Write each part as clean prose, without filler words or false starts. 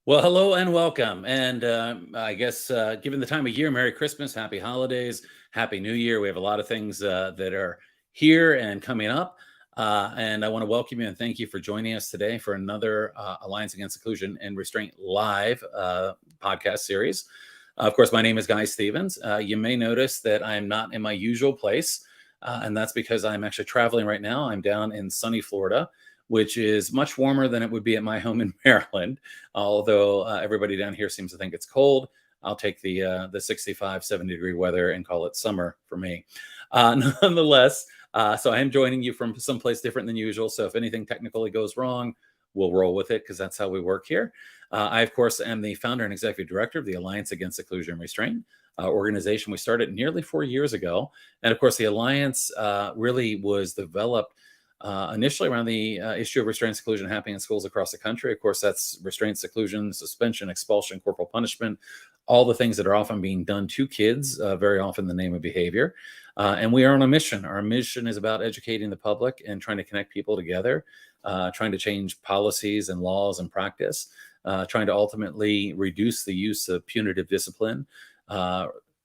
Well, hello and welcome. And I guess, given the time of year, Merry Christmas, Happy Holidays, Happy New Year. We have a lot of things that are here and coming up. And I want to welcome you and thank you for joining us today for another Alliance Against Seclusion and Restraint live podcast series. Of course, my name is Guy Stevens. You may notice that I'm not in my usual place, and that's because I'm actually traveling right now. I'm down in sunny Florida, which is much warmer than it would be at my home in Maryland. Although everybody down here seems to think it's cold, I'll take the 65, 70-degree weather and call it summer for me. Nonetheless, so I am joining you from someplace different than usual. So if anything technically goes wrong, we'll roll with it because that's how we work here. I, of course, am the founder and executive director of the Alliance Against Seclusion and Restraint organization. We started nearly 4 years ago. And of course, the Alliance really was developed initially around the issue of restraint seclusion happening in schools across the country. Of course, that's restraint, seclusion, suspension, expulsion, corporal punishment, all the things that are often being done to kids, very often in the name of behavior. And we are on a mission. Our mission is about educating the public and trying to connect people together, trying to change policies and laws and practice, trying to ultimately reduce the use of punitive discipline,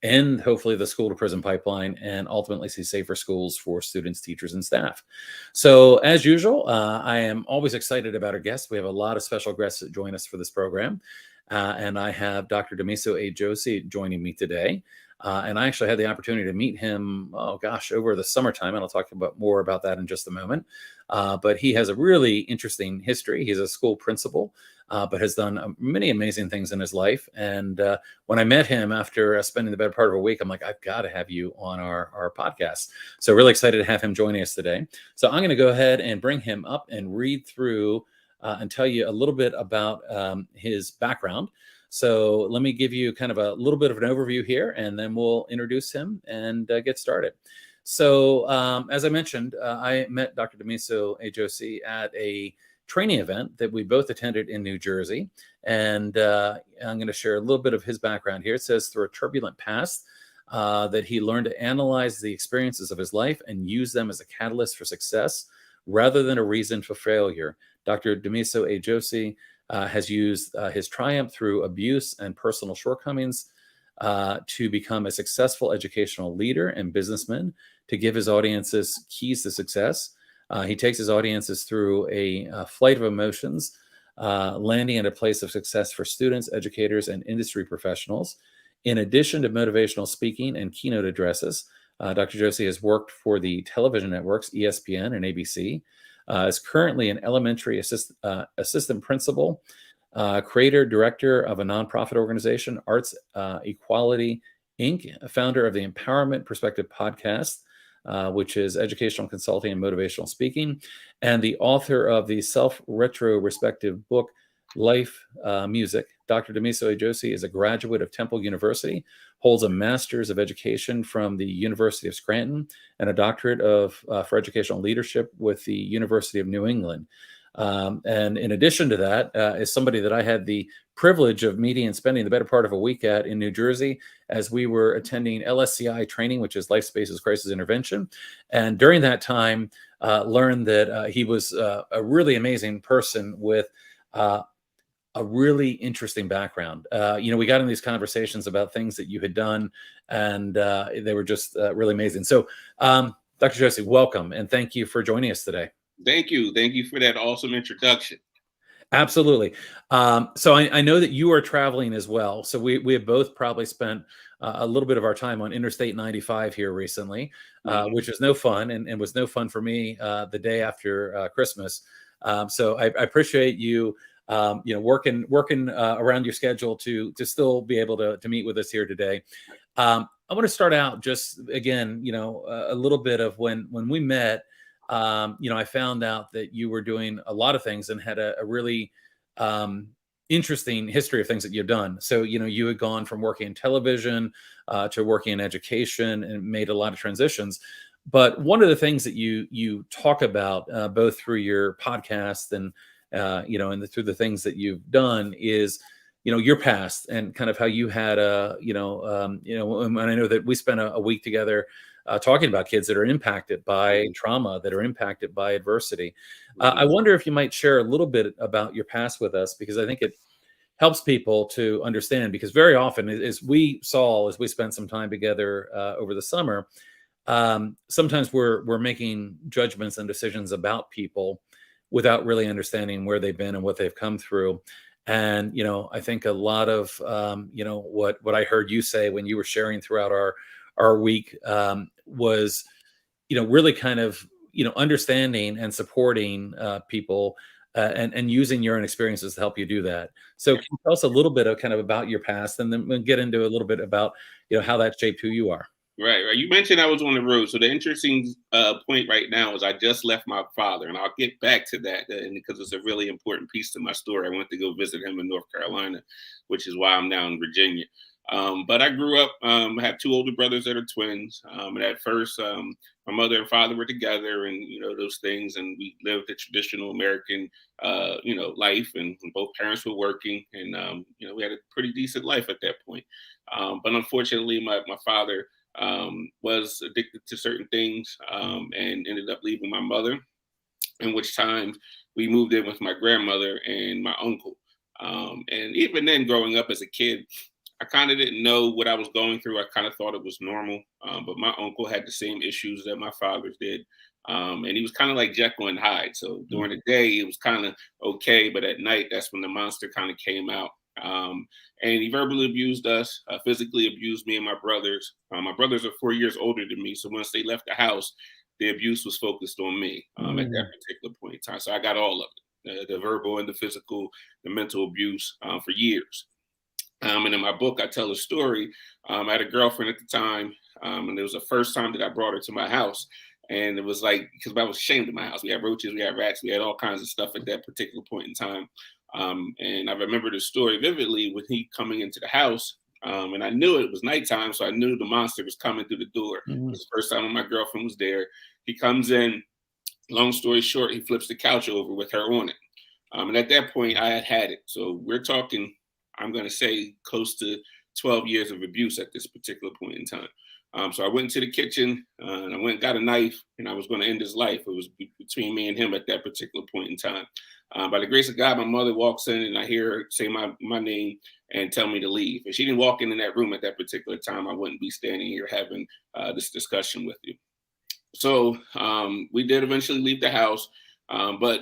end hopefully the school to prison pipeline, and ultimately see safer schools for students, teachers, and staff. So as usual, I am always excited about our guests. We have a lot of special guests that join us for this program. And I have Dr. Damiso A. Josey joining me today. And I actually had the opportunity to meet him, over the summertime, and I'll talk more about that in just a moment. But he has a really interesting history. He's a school principal, but has done many amazing things in his life. And when I met him after spending the better part of a week, I'm like, I've got to have you on our podcast. So really excited to have him joining us today. So I'm going to go ahead and bring him up and read through and tell you a little bit about his background. So let me give you kind of a little bit of an overview here, and then we'll introduce him and get started. So as I mentioned, I met Dr. Damiso A. Josey at a training event that we both attended in New Jersey. And I'm going to share a little bit of his background here. It says through a turbulent past that he learned to analyze the experiences of his life and use them as a catalyst for success rather than a reason for failure. Dr. Damiso A. Josey has used his triumph through abuse and personal shortcomings to become a successful educational leader and businessman, to give his audiences keys to success. He takes his audiences through a flight of emotions, landing at a place of success for students, educators, and industry professionals. In addition to motivational speaking and keynote addresses, Dr. Josey has worked for the television networks ESPN and ABC, is currently an elementary assistant principal, creator, director of a nonprofit organization, Arts Equality, Inc., founder of the Empowerment Perspective podcast, which is educational consulting and motivational speaking, and the author of the self-retrospective book, Life Music. Dr. Damiso A. Josey is a graduate of Temple University, holds a master's of education from the University of Scranton, and a doctorate for educational leadership with the University of New England. And in addition to that, is somebody that I had the privilege of meeting and spending the better part of a week at in New Jersey as we were attending LSCI training, which is Life Spaces Crisis Intervention. And during that time, learned that he was a really amazing person with a really interesting background. We got in these conversations about things that you had done, and they were just really amazing. So, Dr. Josey, welcome, and thank you for joining us today. Thank you. Thank you for that awesome introduction. Absolutely. So I know that you are traveling as well. So we have both probably spent a little bit of our time on Interstate 95 here recently, which is no fun, and was no fun for me the day after Christmas. So I appreciate you. Working around your schedule to still be able to meet with us here today. I want to start out just again, a little bit of when we met. I found out that you were doing a lot of things and had a really interesting history of things that you've done. So, you had gone from working in television to working in education and made a lot of transitions. But one of the things that you talk about both through your podcast and through the things that you've done is, your past and kind of how you had and I know that we spent a week together talking about kids that are impacted by trauma, that are impacted by adversity. I wonder if you might share a little bit about your past with us, because I think it helps people to understand, because very often, as we saw, as we spent some time together over the summer, sometimes we're making judgments and decisions about people without really understanding where they've been and what they've come through. And I think a lot of what I heard you say when you were sharing throughout our week was really kind of understanding and supporting people, and using your own experiences to help you do that. So can you tell us a little bit of kind of about your past, and then we'll get into a little bit about how that shaped who you are. Right, right. You mentioned I was on the road. So the interesting point right now is I just left my father, and I'll get back to that because it's a really important piece to my story. I went to go visit him in North Carolina, which is why I'm now in Virginia. But I grew up, I have two older brothers that are twins. And at first, my mother and father were together, and those things, and we lived the traditional American, life, and both parents were working, and we had a pretty decent life at that point. But unfortunately, my father was addicted to certain things, and ended up leaving my mother, in which time we moved in with my grandmother and my uncle. And even then, growing up as a kid, I kind of didn't know what I was going through. I kind of thought it was normal. But my uncle had the same issues that my father did. And he was kind of like Jekyll and Hyde. So during the day, it was kind of okay. But at night, that's when the monster kind of came out. And he verbally abused us, physically abused me and my brothers. My brothers are 4 years older than me. So once they left the house, the abuse was focused on me at that particular point in time. So I got all of it, the verbal and the physical, the mental abuse for years. And in my book, I tell a story. I had a girlfriend at the time, and it was the first time that I brought her to my house. And it was like, because I was ashamed of my house. We had roaches, we had rats, we had all kinds of stuff at that particular point in time. And I remember the story vividly with he coming into the house. And I knew it was nighttime, so I knew the monster was coming through the door. It was the first time when my girlfriend was there. He comes in, long story short, he flips the couch over with her on it. And at that point, I had it. So we're talking, I'm going to say, close to 12 years of abuse at this particular point in time. So I went into the kitchen, and I went and got a knife, and I was going to end his life. It was between me and him at that particular point in time. By the grace of God, my mother walks in, and I hear her say my name and tell me to leave. If she didn't walk in that room at that particular time, I wouldn't be standing here having this discussion with you. So we did eventually leave the house, but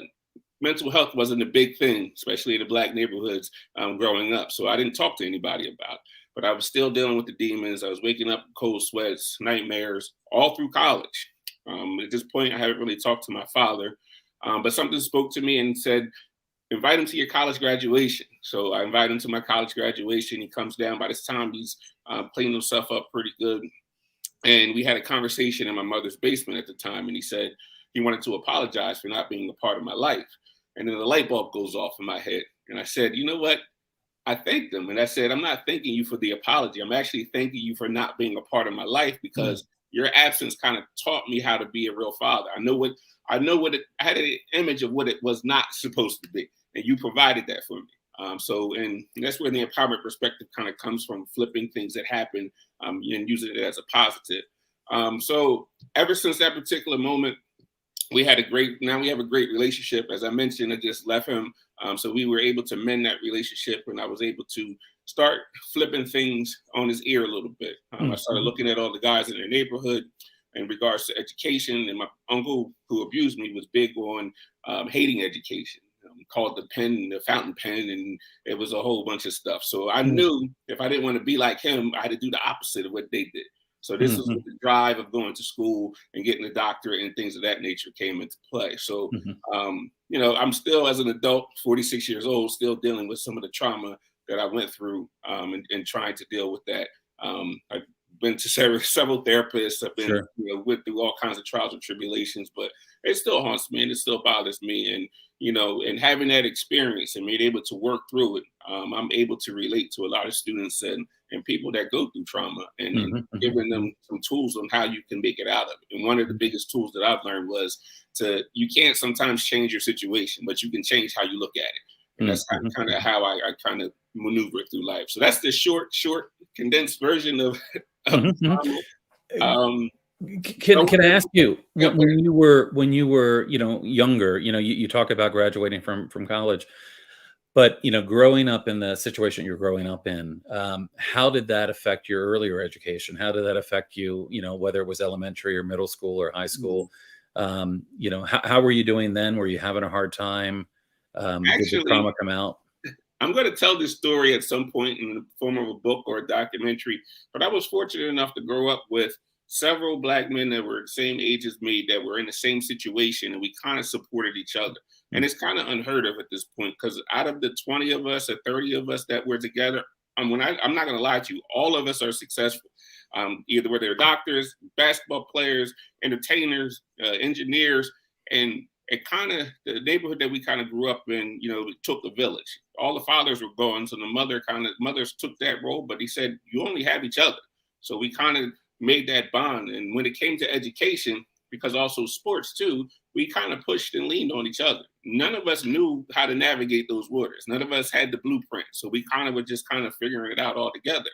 mental health wasn't a big thing, especially in the Black neighborhoods growing up. So I didn't talk to anybody about it. But I was still dealing with the demons. I was waking up with cold sweats, nightmares, all through college. At this point, I haven't really talked to my father, but something spoke to me and said, invite him to your college graduation. So I invite him to my college graduation. He comes down. By this time, he's cleaned himself up pretty good. And we had a conversation in my mother's basement at the time. And he said he wanted to apologize for not being a part of my life. And then the light bulb goes off in my head. And I said, you know what? I thanked him, and I said, I'm not thanking you for the apology. I'm actually thanking you for not being a part of my life, because your absence kind of taught me how to be a real father. I had an image of what it was not supposed to be, and you provided that for me. So that's where the empowerment perspective kind of comes from, flipping things that happen and using it as a positive. So ever since that particular moment, we have a great relationship. As I mentioned, I just left him. So we were able to mend that relationship, and I was able to start flipping things on his ear a little bit. I started looking at all the guys in the neighborhood in regards to education, and my uncle, who abused me, was big on hating education. Called the fountain pen, and it was a whole bunch of stuff. So I knew if I didn't want to be like him, I had to do the opposite of what they did. So this is where the drive of going to school and getting a doctorate and things of that nature came into play. So, I'm still, as an adult, 46 years old, still dealing with some of the trauma that I went through and trying to deal with that. I've been to several therapists. I've been went through all kinds of trials and tribulations, but it still haunts me and it still bothers me. And and having that experience and being able to work through it, I'm able to relate to a lot of students and people that go through trauma and giving them some tools on how you can make it out of it. And one of the biggest tools that I've learned was you can't sometimes change your situation, but you can change how you look at it. And that's kind of how I kind of maneuver through life. So that's the short, condensed version of trauma. Can I ask you, when you were younger, you talk about graduating from college, But, growing up in the situation you're growing up in, how did that affect your earlier education? How did that affect you, whether it was elementary or middle school or high Mhm. school? How were you doing then? Were you having a hard time? Did the Actually, trauma come out? I'm going to tell this story at some point in the form of a book or a documentary, but I was fortunate enough to grow up with several black men that were the same age as me that were in the same situation, and we kind of supported each other. And Mm, it's kind of unheard of at this point because out of the 20 of us or 30 of us that were together, I'm not going to lie to you, all of us are successful. Either whether they're doctors, basketball players, entertainers, engineers, and it kind of the neighborhood that we kind of grew up in, it took a village. All the fathers were gone, so the mothers took that role, but he said you only have each other. So we kind of made that bond. And when it came to education, because also sports too, we kind of pushed and leaned on each other. None of us knew how to navigate those waters. None of us had the blueprint. So we kind of were just kind of figuring it out all together.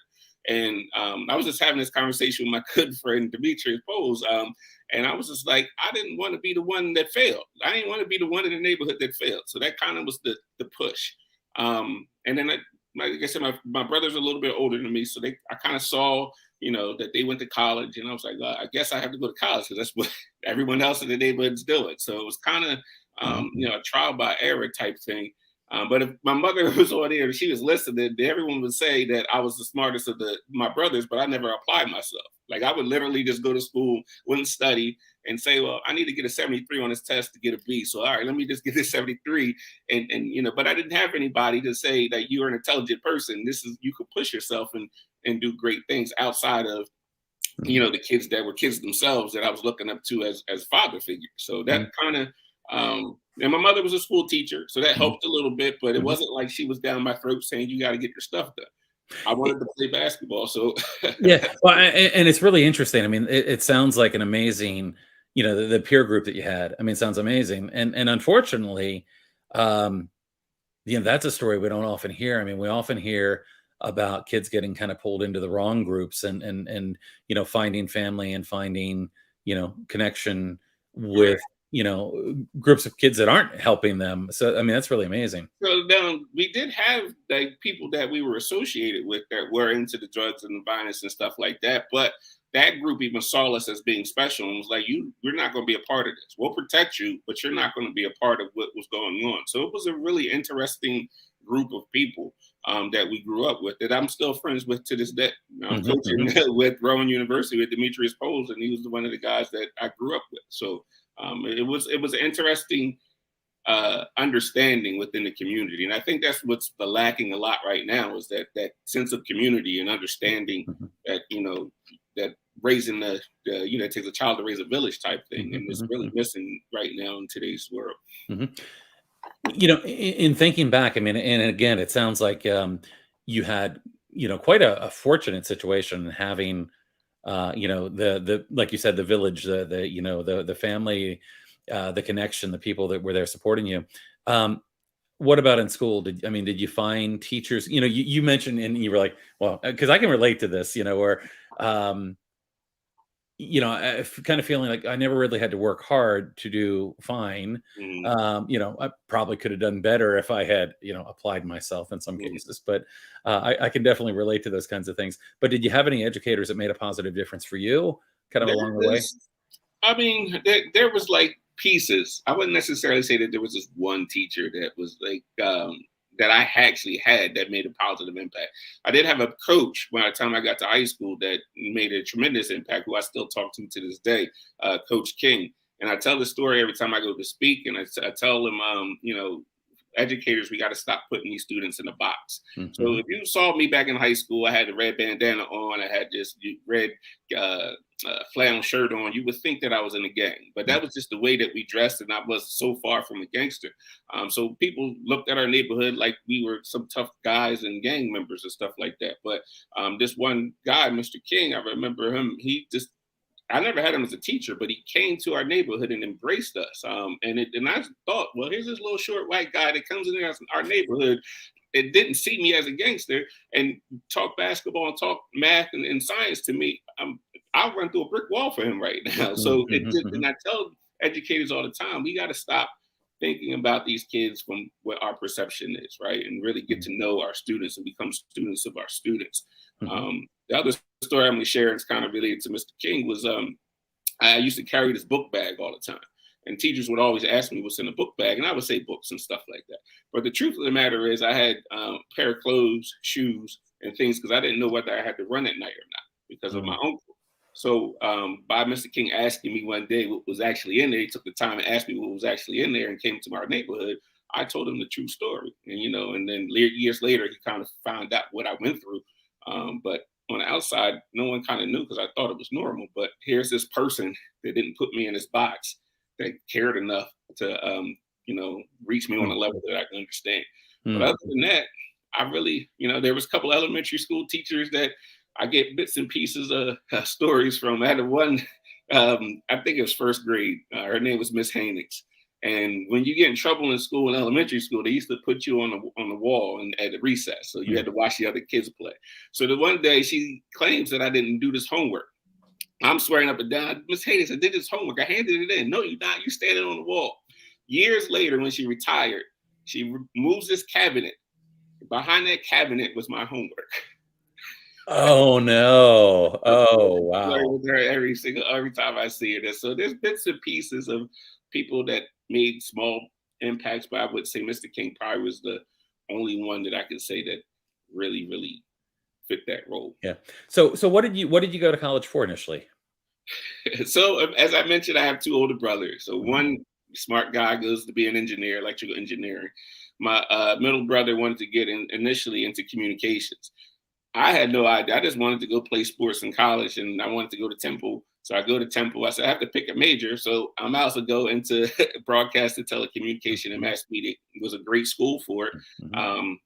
And I was just having this conversation with my good friend Demetrius Pose. And I was just like, I didn't want to be the one that failed. I didn't want to be the one in the neighborhood that failed. So that kind of was the push. And then like I said, my brother's a little bit older than me, so I kind of saw, that they went to college, and I was like, well, I guess I have to go to college because that's what everyone else in the neighborhood's doing. So it was kind of, mhm. a trial by error type thing. But if my mother was on there and she was listening, everyone would say that I was the smartest of my brothers, but I never applied myself. Like I would literally just go to school, wouldn't study, and say, well, I need to get a 73 on this test to get a B. So all right, let me just get this 73. And but I didn't have anybody to say that you're an intelligent person. You could push yourself and do great things outside of Mhm, the kids that were kids themselves that I was looking up to as father figures. So that mhm, kind of and my mother was a school teacher, so that mhm, helped a little bit, but it mhm. wasn't like she was down my throat saying you got to get your stuff done. I It wanted to play basketball, so Yeah, well, and it's really interesting. I mean, it sounds like an amazing, the peer group that you had. I mean, it sounds amazing, and unfortunately, um, that's a story we don't often hear. I mean, we often hear about kids getting kind of pulled into the wrong groups and finding family and finding connection with groups of kids that aren't helping them. So I mean, that's really amazing. so we did have like people that we were associated with that were into the drugs and the violence and stuff like that. But that group even saw us as being special and was like, we're not going to be a part of this. We'll protect you, but you're not going to be a part of what was going on. So it was a really interesting group of people that we grew up with that I'm still friends with to this day. I'm Hmm, coaching hmm. with Rowan University with Demetrius Poles, and he was one of the guys that I grew up with. So it was an interesting understanding within the community. And I think that's what's the lacking a lot right now is that sense of community and understanding that, that raising it takes a child to raise a village type thing. Hmm, And it's hmm, really hmm. missing right now in today's world. Hmm. In thinking back, I mean, and again, it sounds like you had, quite a fortunate situation having, the like you said, the village, the family, the connection, the people that were there supporting you. Um, what about in school? Did you find teachers? You mentioned and you were like, well, because I can relate to this, where um, I kind of feeling like I never really had to work hard to do fine. Mhm, I probably could have done better if I had, applied myself in some mhm. cases. But I can definitely relate to those kinds of things. But did you have any educators that made a positive difference for you, kind of There along the way? was, I mean, there was like pieces. I wouldn't necessarily say that there was just one teacher that was like that I actually had that made a positive impact. I did have a coach by the time I got to high school that made a tremendous impact, who I still talk to this day, Coach King. And I tell the story every time I go to speak, and I tell them, educators, we got to stop putting these students in a box. So Hmm, if you saw me back in high school, I had the red bandana on, I had this red uh, flannel shirt on, you would think that I was in a gang. But that was just the way that we dressed, and I was so far from a gangster. So people looked at our neighborhood like we were some tough guys and gang members and stuff like that. But this one guy, Mr. King, I remember him. I never had him as a teacher, but he came to our neighborhood and embraced us. And I thought, well, here's this little short white guy that comes in our neighborhood. It didn't see me as a gangster and talk basketball and talk math and science to me. I'll run through a brick wall for him right now. hmm, So hmm, and I tell educators all the time, we got to stop thinking about these kids from what our perception is, right? And really get to know our students and become students of our students. Mhm. The other story I'm going to share is kind of related to Mr. King was I used to carry this book bag all the time. And teachers would always ask me what's in the book bag, and I would say books and stuff like that. But the truth of the matter is, I had a pair of clothes, shoes, and things because I didn't know whether I had to run at night or not because of my Mm. uncle. So by Mr. King asking me one day what was actually in there, he took the time and asked me what was actually in there and came to our neighborhood. I told him the true story, and and then years later, he kind of found out what I went through. But on the outside, no one kind of knew because I thought it was normal. But here's this person that didn't put me in this box that cared enough to, reach me on a level that I can understand. But Mm. other than that, I really, there was a couple elementary school teachers that I get bits and pieces of stories from. I had one, I think it was first grade. Her name was Miss Haynes. And when you get in trouble in school, in elementary school, they used to put you on the wall and at the recess, so you had to watch the other kids play. So the one day she claims that I didn't do this homework. I'm swearing up and down, Miss Haynes, I did this homework. I handed it in. No, you're not. You're standing on the wall. Years later, when she retired, she moves this cabinet. Behind that cabinet was my homework. Oh no! Oh wow! With her every time I see her. So there's bits and pieces of people that made small impacts, but I would say Mr. King probably was the only one that I could say that really, really fit that role. Yeah. So what did you go to college for initially? So as I mentioned, I have two older brothers. So one smart guy goes to be an engineer, electrical engineering. My middle brother wanted to get initially into communications. I had no idea. I just wanted to go play sports in college, and I wanted to go to Temple. So I go to Temple. I said I have to pick a major, so I might also go into broadcast and telecommunication and mass media. It was a great school for it, Mhm.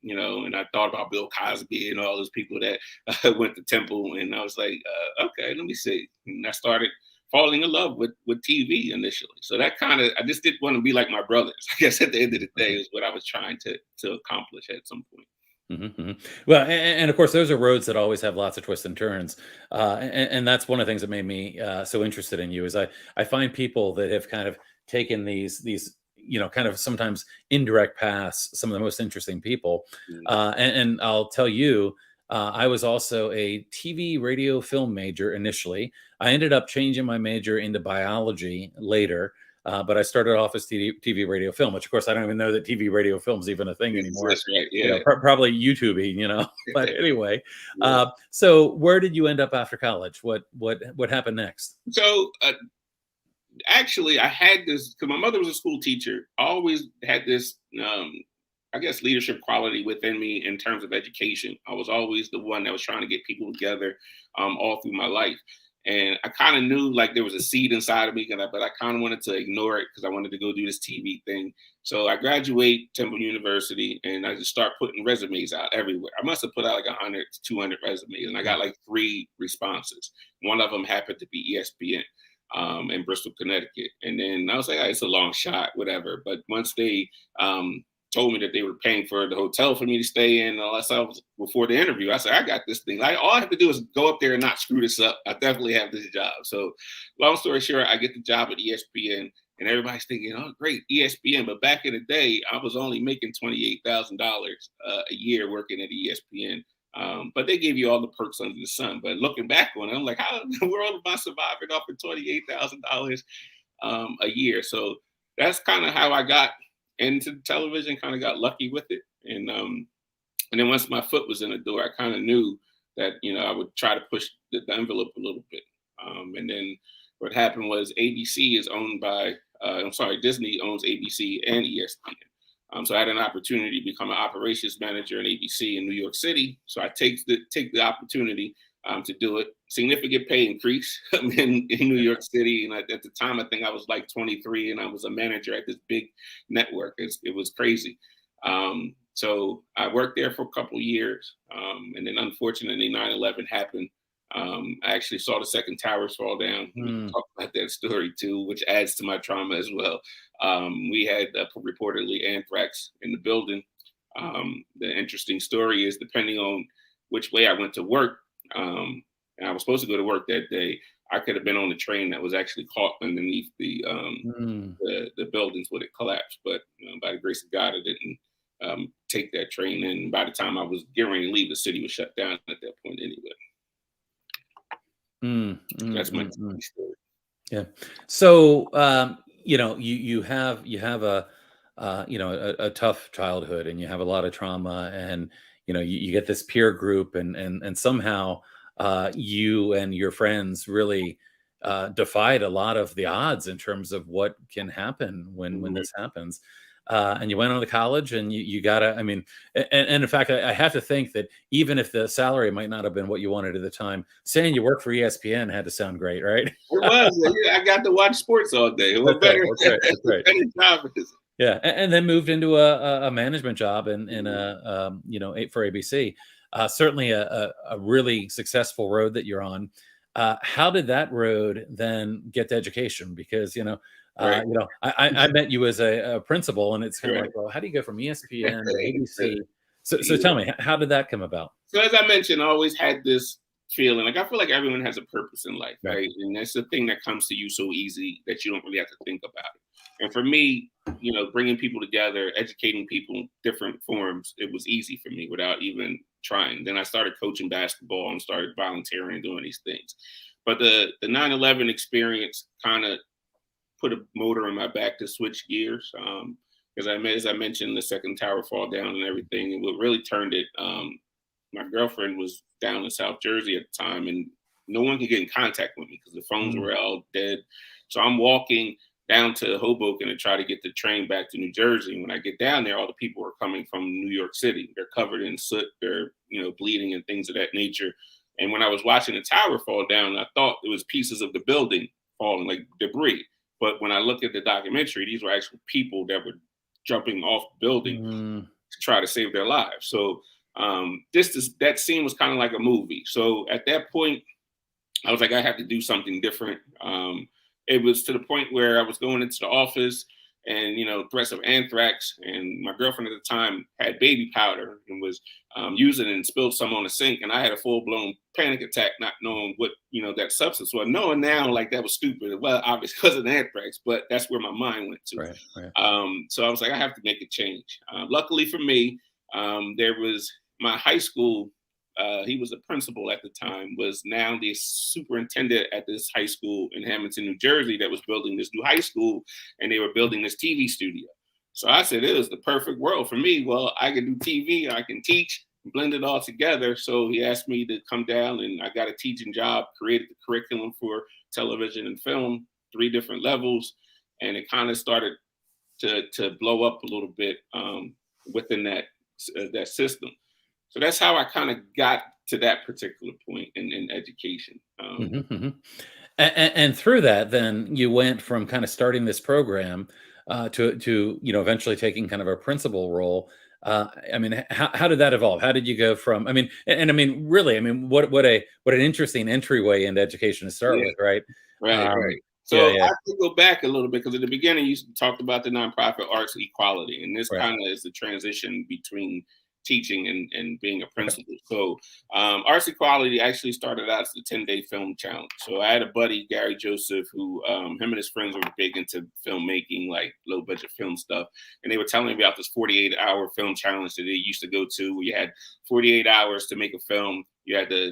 And I thought about Bill Cosby and all those people that went to Temple, and I was like, okay, let me see. And I started falling in love with TV initially. So that kind of, I just didn't want to be like my brothers. I guess at the end of the day is what I was trying to accomplish at some point. Mhm, mhm. Well, and of course, those are roads that always have lots of twists and turns, and that's one of the things that made me so interested in you. Is I find people that have kind of taken these kind of sometimes indirect paths. Some of the most interesting people, Mm. and I'll tell you, I was also a TV, radio, film major initially. I ended up changing my major into biology later. But I started off as TV, radio, film, which of course I don't even know that TV, radio, film is even a thing anymore. That's right. Yeah. Probably YouTube. But anyway, Yeah. so where did you end up after college? What happened next? So actually, I had this because my mother was a school teacher. I always had this, I guess, leadership quality within me in terms of education. I was always the one that was trying to get people together all through my life. And I kind of knew like there was a seed inside of me, but I kind of wanted to ignore it because I wanted to go do this TV thing. So I graduate Temple University and I just start putting resumes out everywhere. I must have put out like 100 to 200 resumes and I got like 3 responses. One of them happened to be ESPN in Bristol, Connecticut. And then I was like, it's a long shot, whatever. But once they told me that they were paying for the hotel for me to stay in and all that stuff before the interview, I said, I got this thing. Like, all I have to do is go up there and not screw this up. I definitely have this job. So long story short, I get the job at ESPN and everybody's thinking, oh, great, ESPN. But back in the day, I was only making $28,000 a year working at ESPN. But they gave you all the perks under the sun. But looking back on it, I'm like, how in the world am I surviving off of $28,000 a year? So that's kind of how I got into television, kind of got lucky with it. And then once my foot was in the door, I kind of knew that, I would try to push the envelope a little bit. And then what happened was ABC is owned by, Disney owns ABC and ESPN. So I had an opportunity to become an operations manager in ABC in New York City. So I take the opportunity to do it. Significant pay increase in New York City. And at the time, I think I was like 23 and I was a manager at this big network. It was crazy. So I worked there for a couple years. And then unfortunately, 9/11 happened. I actually saw the second towers fall down. We can talk about that story too, which adds to my trauma as well. We had reportedly anthrax in the building. The interesting story is depending on which way I went to work, and I was supposed to go to work that day, I could have been on the train that was actually caught underneath Mm. the buildings when it collapsed. But by the grace of God, I didn't take that train. And by the time I was getting ready to leave, the city was shut down at that point anyway. Mm, That's my story. Yeah. So, you have a tough childhood, and you have a lot of trauma, and you get this peer group, and somehow you and your friends really defied a lot of the odds in terms of what can happen when Mhm. this happens. And you went on to college, and you gotta. I mean, and in fact, I have to think that even if the salary might not have been what you wanted at the time, saying you work for ESPN had to sound great, right? It was. Yeah, I got to watch sports all day. What That's right, better, that's right, that's right. better job is it? Yeah, and then moved into a management job in a, for ABC. Certainly a really successful road that you're on. How did that road then get to education? Because, Right, I met you as a principal, and it's kind of right, like, well, how do you go from ESPN to right. ABC? So Yeah. tell me, how did that come about? So as I mentioned, I always had this feeling like I feel like everyone has a purpose in life, Right. right? And that's the thing that comes to you so easy that you don't really have to think about it. And for me, bringing people together, educating people in different forms, it was easy for me without even trying. Then I started coaching basketball and started volunteering and doing these things. But the 9/11 experience kind of put a motor in my back to switch gears. Because as I mentioned, the second tower fall down and everything, and what really turned it. My girlfriend was down in South Jersey at the time, and no one could get in contact with me because the phones Mm, were all dead. So I'm walking down to Hoboken to try to get the train back to New Jersey. And when I get down there, all the people are coming from New York City. They're covered in soot, they're bleeding and things of that nature. And when I was watching the tower fall down, I thought it was pieces of the building falling, like debris. But when I looked at the documentary, these were actual people that were jumping off the building mm, to try to save their lives. So that scene was kind of like a movie. So at that point, I was like, I have to do something different. It was to the point where I was going into the office and, threats of anthrax. And my girlfriend at the time had baby powder and was using it and spilled some on the sink. And I had a full blown panic attack, not knowing what, that substance was. Knowing now, like that was stupid. Well, obviously because of anthrax, but that's where my mind went to. right, right. So I was like, I have to make a change. Luckily for me, there was my high school. He was the principal at the time, was now the superintendent at this high school in Hamilton, New Jersey, that was building this new high school, and they were building this TV studio. So I said, it was the perfect world for me. Well, I can do TV, I can teach, blend it all together. So he asked me to come down, and I got a teaching job, created the curriculum for television and film, 3 different levels, and it kind of started to blow up a little bit within that system. So that's how I kind of got to that particular point in education. Mhm, mhm. And through that, then you went from kind of starting this program to eventually taking kind of a principal role. I mean, how did that evolve? How did you go from? I mean, and I mean, really, I mean, what an interesting entryway into education to start Yeah, with, right? right, right. So Yeah, I yeah, have to go back a little bit because at the beginning you talked about the nonprofit arts equality, and this right. kind of is the transition between teaching and being a Okay. principal. So arts equality actually started out as the 10-day film challenge. So I had a buddy, Gary Joseph, who him and his friends were big into filmmaking, like low budget film stuff. And they were telling me about this 48-hour film challenge that they used to go to, where you had 48 hours to make a film. You had a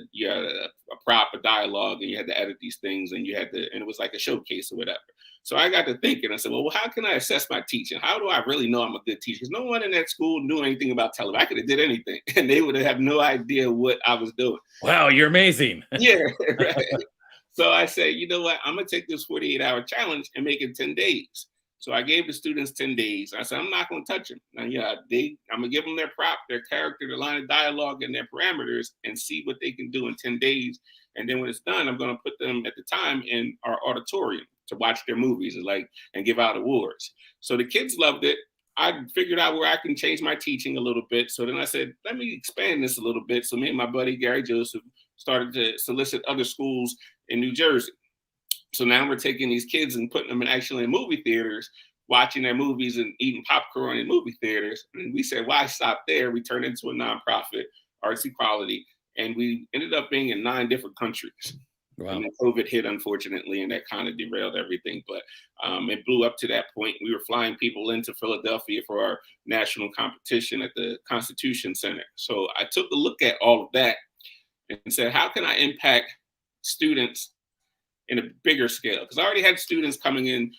prop, a dialogue, and you had to edit these things, and and it was like a showcase or whatever. So I got to thinking, I said, well, how can I assess my teaching? How do I really know I'm a good teacher? Because no one in that school knew anything about television. I could have did anything, and they would have no idea what I was doing. Wow, you're amazing. Yeah, right. So I said, you know what? I'm gonna take this 48-hour challenge and make it 10 days. So I gave the students 10 days. I said, I'm not gonna touch them. Now, I'm gonna give them their prop, their character, their line of dialogue, and their parameters, and see what they can do in 10 days. And then when it's done, I'm gonna put them at the time in our auditorium to watch their movies and give out awards. So the kids loved it. I figured out where I can change my teaching a little bit. So then I said, let me expand this a little bit. So me and my buddy Gary Joseph started to solicit other schools in New Jersey. So now we're taking these kids and putting them in movie theaters, watching their movies and eating popcorn in movie theaters. And we said, why stop there? We turned into a nonprofit, Arts Equality. and we ended up being in 9 different countries. Wow. And then COVID hit, unfortunately, and that kind of derailed everything. But it blew up to that point. We were flying people into Philadelphia for our national competition at the Constitution Center. So I took a look at all of that and said, how can I impact students in a bigger scale? Because I already had students coming in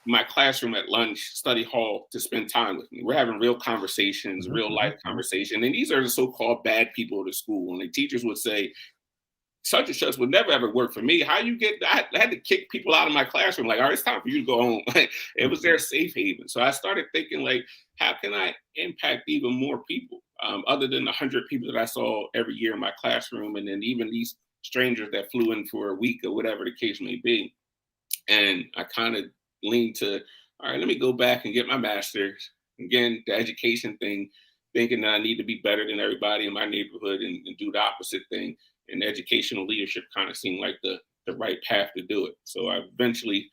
my classroom at lunch, study hall, to spend time with me. We're having real conversations, real life conversation. And these are the so-called bad people of the school. And the teachers would say, such and such would never ever work for me. How you get, I had to kick people out of my classroom. Like, all right, it's time for you to go home. Like, it was their safe haven. So I started thinking, like, how can I impact even more people other than the 100 people that I saw every year in my classroom? And then even these strangers that flew in for a week or whatever the case may be. And I kind of leaned to, all right, let me go back and get my master's. Again, the education thing, thinking that I need to be better than everybody in my neighborhood and do the opposite thing. And educational leadership kind of seemed like the right path to do it. So I eventually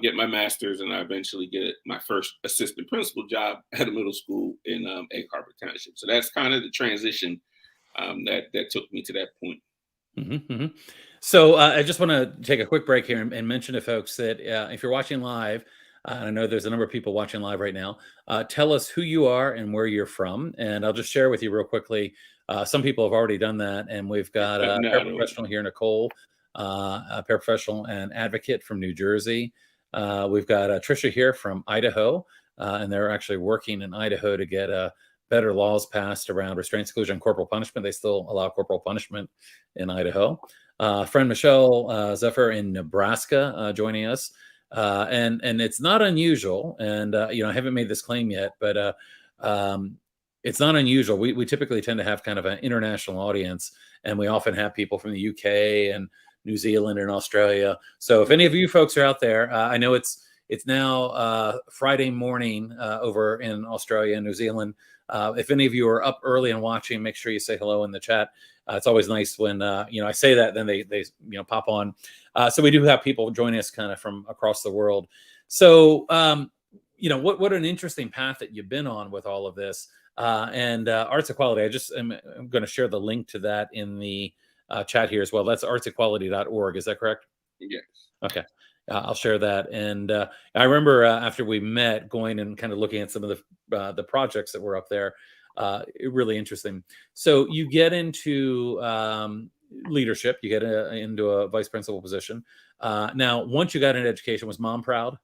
get my master's, and I eventually get my first assistant principal job at a middle school in Egg Harbor Township. So that's kind of the transition that took me to that point. So I just want to take a quick break here and mention to folks that if you're watching live, and I know there's a number of people watching live right now, tell us who you are and where you're from. And I'll just share with you real quickly. Some people have already done that, and we've got a paraprofessional here, Nicole, a paraprofessional and advocate from New Jersey. We've got Trisha here from Idaho, and they're actually working in Idaho to get better laws passed around restraint, seclusion, and corporal punishment. They still allow corporal punishment in Idaho. Friend Michelle Zephyr in Nebraska joining us. And it's not unusual, and I haven't made this claim yet, but it's not unusual. We typically tend to have kind of an international audience, and we often have people from the UK and New Zealand and Australia. So if any of you folks are out there, I know it's now Friday morning over in Australia and New Zealand. If any of you are up early and watching, make sure you say hello in the chat. It's always nice when I say that, then they pop on. So we do have people joining us kind of from across the world. So what an interesting path that you've been on with all of this. And Arts Equality, I'm going to share the link to that in the chat here as well. That's artsequality.org. Is that correct? Yes. Okay. I'll share that. And I remember after we met, going and kind of looking at some of the projects that were up there. Really interesting. So you get into leadership, you get into a vice principal position. Now, once you got into education, was mom proud?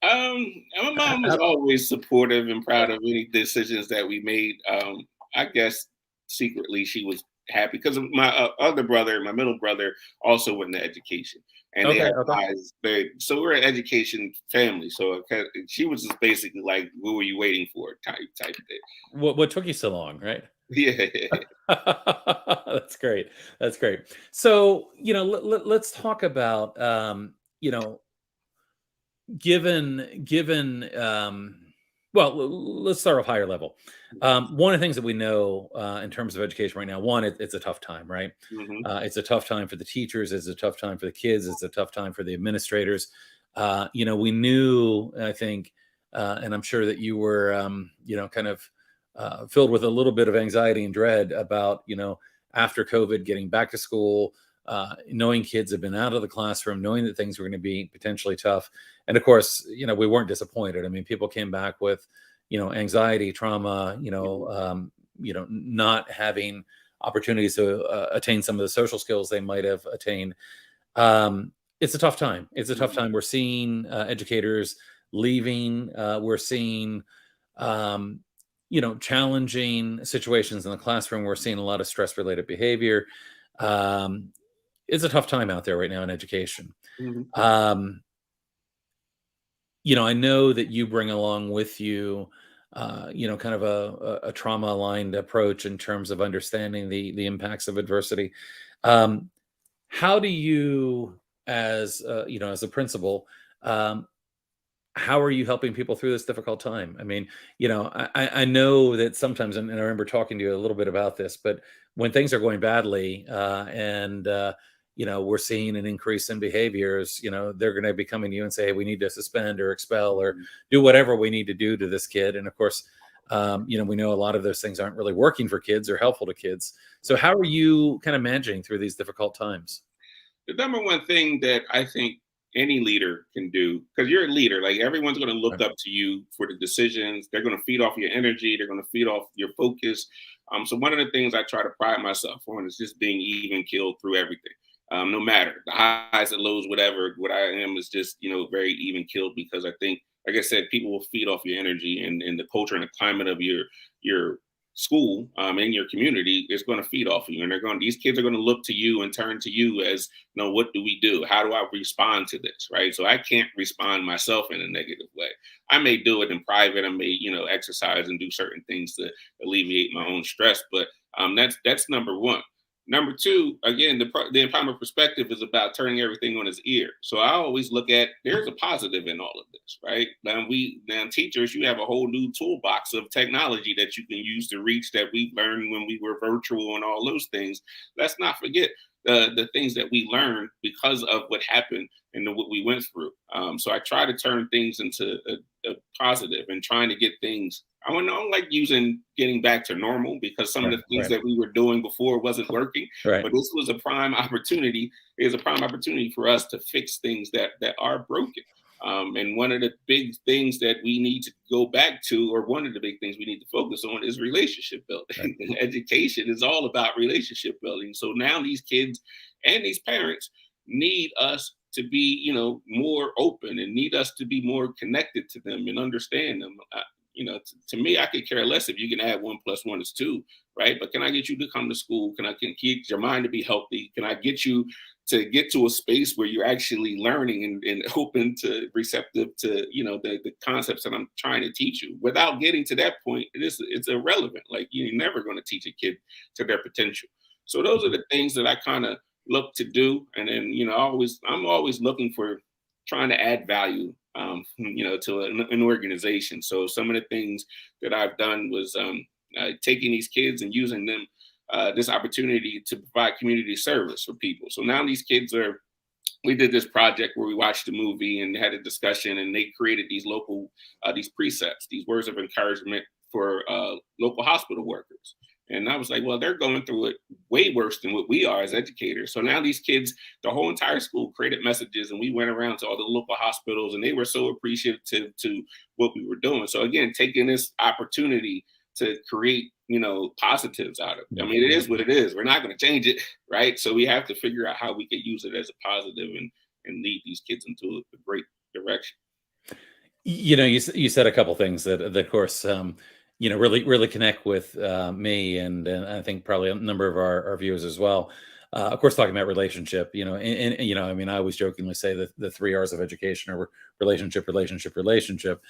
My mom was always supportive and proud of any decisions that we made. I guess secretly she was happy because my other brother, my middle brother, also went into education, and they had eyes. So we're an education family. So she was just basically like, "What were you waiting for?" type of thing. What took you so long, right? Yeah. That's great. That's great. So let's talk about given well, let's start off higher level. One of the things that we know in terms of education right now, one, it's a tough time, right? It's a tough time for the teachers. It's a tough time for the kids. It's a tough time for the administrators. We knew, I think, and I'm sure that you were, kind of filled with a little bit of anxiety and dread about, after COVID, getting back to school, knowing kids have been out of the classroom, knowing that things were going to be potentially tough. And of course, we weren't disappointed. I mean, people came back with, anxiety, trauma, not having opportunities to attain some of the social skills they might have attained. It's a tough time. It's a tough time. We're seeing educators leaving. We're seeing, challenging situations in the classroom. We're seeing a lot of stress-related behavior. It's a tough time out there right now in education. I know that you bring along with you, kind of a trauma-aligned approach in terms of understanding the impacts of adversity. How do you, as a principal, how are you helping people through this difficult time? I mean, I know that sometimes, and I remember talking to you a little bit about this, but when things are going badly, and we're seeing an increase in behaviors, they're going to be coming to you and say, hey, we need to suspend or expel or do whatever we need to do to this kid. And of course, We know a lot of those things aren't really working for kids or helpful to kids. So how are you kind of managing through these difficult times? The number one thing that I think any leader can do, because you're a leader, like everyone's going to look Right. up to you for the decisions. They're going to feed off your energy. They're going to feed off your focus. So one of the things I try to pride myself on is just being even killed through everything. No matter the highs and lows, whatever, what I am is just, very even killed, because I think, like I said, people will feed off your energy, and the culture and the climate of your school in your community is going to feed off of you, and these kids are going to look to you and turn to you as, what do we do? How do I respond to this? Right. So I can't respond myself in a negative way. I may do it in private. I may, exercise and do certain things to alleviate my own stress. But that's number one. Number two, again, the empowerment perspective is about turning everything on its ear. So I always look at, there's a positive in all of this, right? Now teachers, you have a whole new toolbox of technology that you can use to reach, that we learned when we were virtual and all those things. Let's not forget the things that we learned because of what happened and what we went through. So I try to turn things into a positive, and trying to get things. I don't like getting back to normal, because some of the things that we were doing before wasn't working. Right. But this was a prime opportunity. It was a prime opportunity for us to fix things that are broken. And one of the big things that we need to go back to, or one of the big things we need to focus on, is relationship building. Right. Education is all about relationship building. So now these kids and these parents need us to be, more open, and need us to be more connected to them and understand them. To me, I could care less if you can add 1 + 1 is 2, right? But can I get you to come to school? Can keep your mind to be healthy? Can I get you to get to a space where you're actually learning and open to, receptive to, the concepts that I'm trying to teach you? Without getting to that point, it's irrelevant. Like, you're never going to teach a kid to their potential. So those are the things that I kind of look to do. And then, I'm always looking for trying to add value, to an organization. So some of the things that I've done was taking these kids and using them, this opportunity to provide community service for people. So now these kids we did this project where we watched a movie and had a discussion, and they created these these precepts, these words of encouragement for local hospital workers. And I was like, well, they're going through it way worse than what we are as educators. So now these kids, the whole entire school created messages, and we went around to all the local hospitals, and they were so appreciative to what we were doing. So again, taking this opportunity to create, positives out of it. I mean, it is what it is. We're not going to change it, right? So we have to figure out how we can use it as a positive and lead these kids into a great direction. You said a couple things that of course, really connect with me, and I think probably a number of our viewers as well. Of course, talking about relationship, I always jokingly say that the 3 R's of education are relationship, relationship, relationship.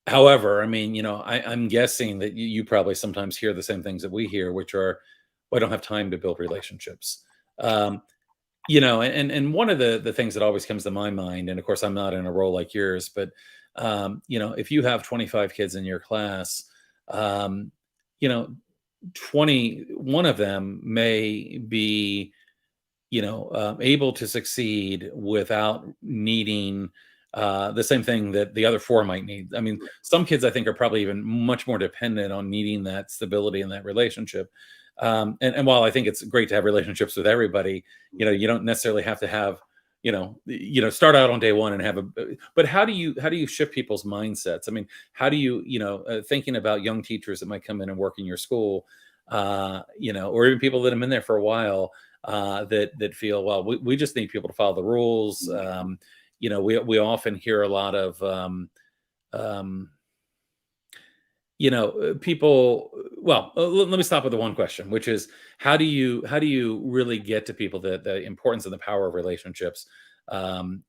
However, I'm guessing that you probably sometimes hear the same things that we hear, which are, well, I don't have time to build relationships. And one of the things that always comes to my mind, and of course, I'm not in a role like yours, but if you have 25 kids in your class, 21 of them may be, able to succeed without needing the same thing that the other 4 might need. I mean, some kids I think are probably even much more dependent on needing that stability in that relationship. And while I think it's great to have relationships with everybody, you don't necessarily have to have, start out on day one and have but how do you shift people's mindsets? I mean, how do you, thinking about young teachers that might come in and work in your school, or even people that have been there for a while, that feel, well, we just need people to follow the rules. We often hear a lot of, people. Well, let me stop with the one question, which is, how do you really get to people the importance and the power of relationships, and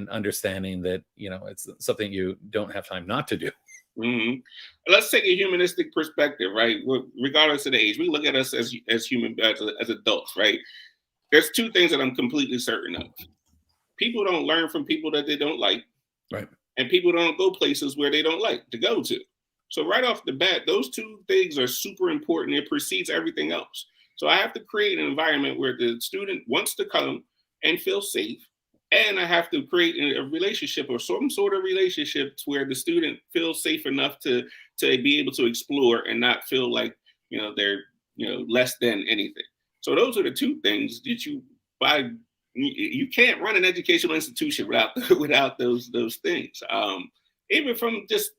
understanding that it's something you don't have time not to do. Mm-hmm. Let's take a humanistic perspective, right? Regardless of the age, we look at us as human, as adults, right? There's 2 things that I'm completely certain of. People don't learn from people that they don't like, Right? And people don't go places where they don't like to go to. So right off the bat, those 2 things are super important. It precedes everything else. So I have to create an environment where the student wants to come and feel safe, And I have to create a relationship or some sort of relationship where the student feels safe enough to be able to explore and not feel like, they're, less than anything. So those are the two things that by you can't run an educational institution without without those things. Even from just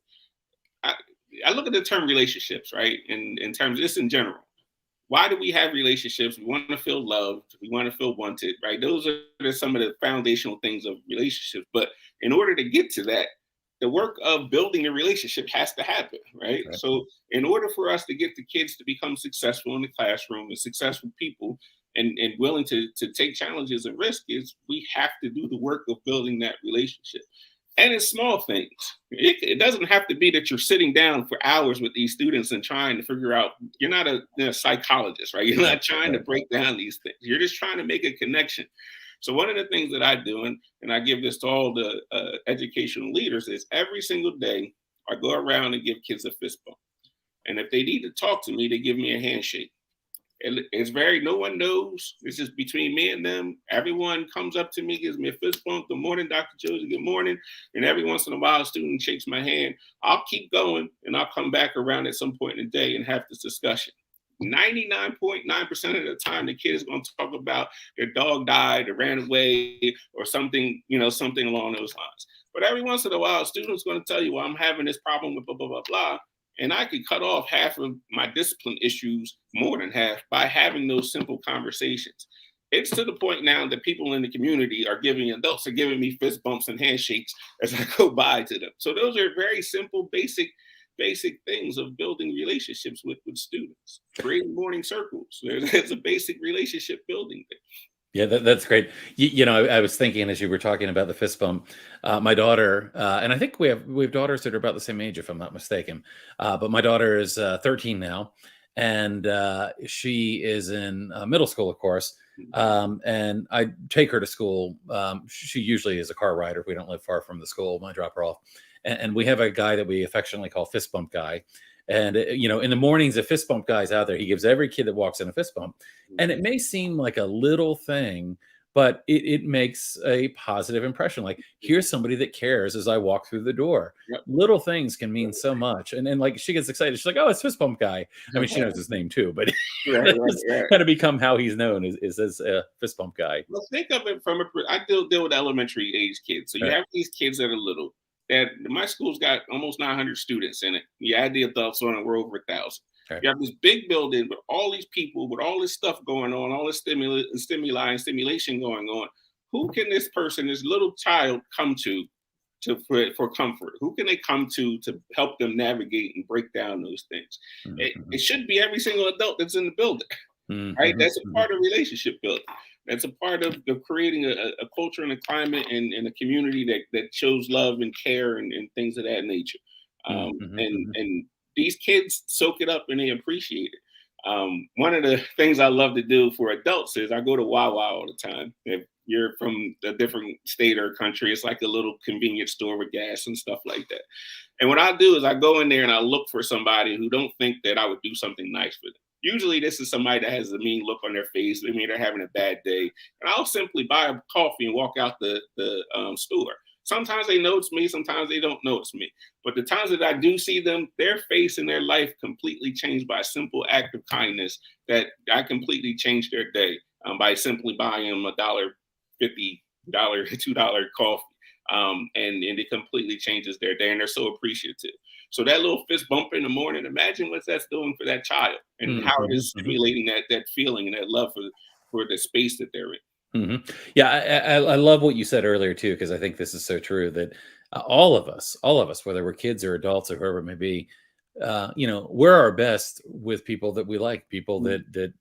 I, I look at the term relationships, right? In terms of this in general. Why do we have relationships? We want to feel loved. We want to feel wanted, right? Those are some of the foundational things of relationships. But in order to get to that, the work of building a relationship has to happen, right? Right. So in order for us to get the kids to become successful in the classroom and successful people and willing to take challenges and risks, is we have to do the work of building that relationship. And it's small things. It doesn't have to be that you're sitting down for hours with these students and trying to figure out. You're not a psychologist, right? You're not trying to break down these things. You're just trying to make a connection. So one of the things that I do, and I give this to all the educational leaders, is every single day I go around and give kids a fist bump. And if they need to talk to me, they give me a handshake. It's no one knows. It's just between me and them. Everyone comes up to me, gives me a fist bump. Good morning, Dr. Josey. Good morning. And every once in a while, a student shakes my hand. I'll keep going and I'll come back around at some point in the day and have this discussion. 99.9% of the time, the kid is going to talk about their dog died or ran away or something, something along those lines. But every once in a while, a student's going to tell you, well, I'm having this problem with blah, blah, blah, blah. And I could cut off half of my discipline issues, more than half, by having those simple conversations. It's to the point now that people in the community adults are giving me fist bumps and handshakes as I go by to them. So those are very simple, basic things of building relationships with students. Creating morning circles. There's a basic relationship building thing. Yeah, that's great. I was thinking as you were talking about the fist bump, my daughter, and I think we have daughters that are about the same age, if I'm not mistaken. But my daughter is 13 now, and she is in middle school, of course. And I take her to school. She usually is a car rider. If we don't live far from the school, I drop her off. And we have a guy that we affectionately call Fist Bump Guy. And, in the mornings, a fist bump guy's out there. He gives every kid that walks in a fist bump. And it may seem like a little thing, but it makes a positive impression. Like, here's somebody that cares as I walk through the door. Yep. Little things can mean so much. And then, like, she gets excited. She's like, oh, it's Fist Bump Guy. I mean, she knows his name too, but it's kind of become how he's known is as a Fist Bump Guy. Well, think of it I deal with elementary age kids. So you have these kids that are little. My school's got almost 900 students in it. You add the adults on it, we're over 1,000. Okay. You have this big building with all these people, with all this stuff going on, all this stimuli and stimulation going on. Who can this little child, come to for comfort? Who can they come to help them navigate and break down those things? Mm-hmm. It should be every single adult that's in the building, mm-hmm. right? That's a part of relationship building. That's a part of creating a culture and a climate and a community that shows love and care and things of that nature. And these kids soak it up and they appreciate it. One of the things I love to do for adults is I go to Wawa all the time. If you're from a different state or country, it's like a little convenience store with gas and stuff like that. And what I do is I go in there and I look for somebody who don't think that I would do something nice for them. Usually this is somebody that has a mean look on their face. I mean, they're having a bad day. And I'll simply buy a coffee and walk out the store. Sometimes they notice me, sometimes they don't notice me. But the times that I do see them, their face and their life completely changed by a simple act of kindness that I completely changed their day by simply buying them $1.50, $2 coffee. And it completely changes their day, and they're so appreciative. So that little fist bump in the morning, imagine what that's doing for that child and how it is stimulating that feeling and that love for the space that they're in. Mm-hmm. Yeah, I love what you said earlier too, because I think this is so true that all of us, whether we're kids or adults or whoever it may be, we're our best with people that we like, people that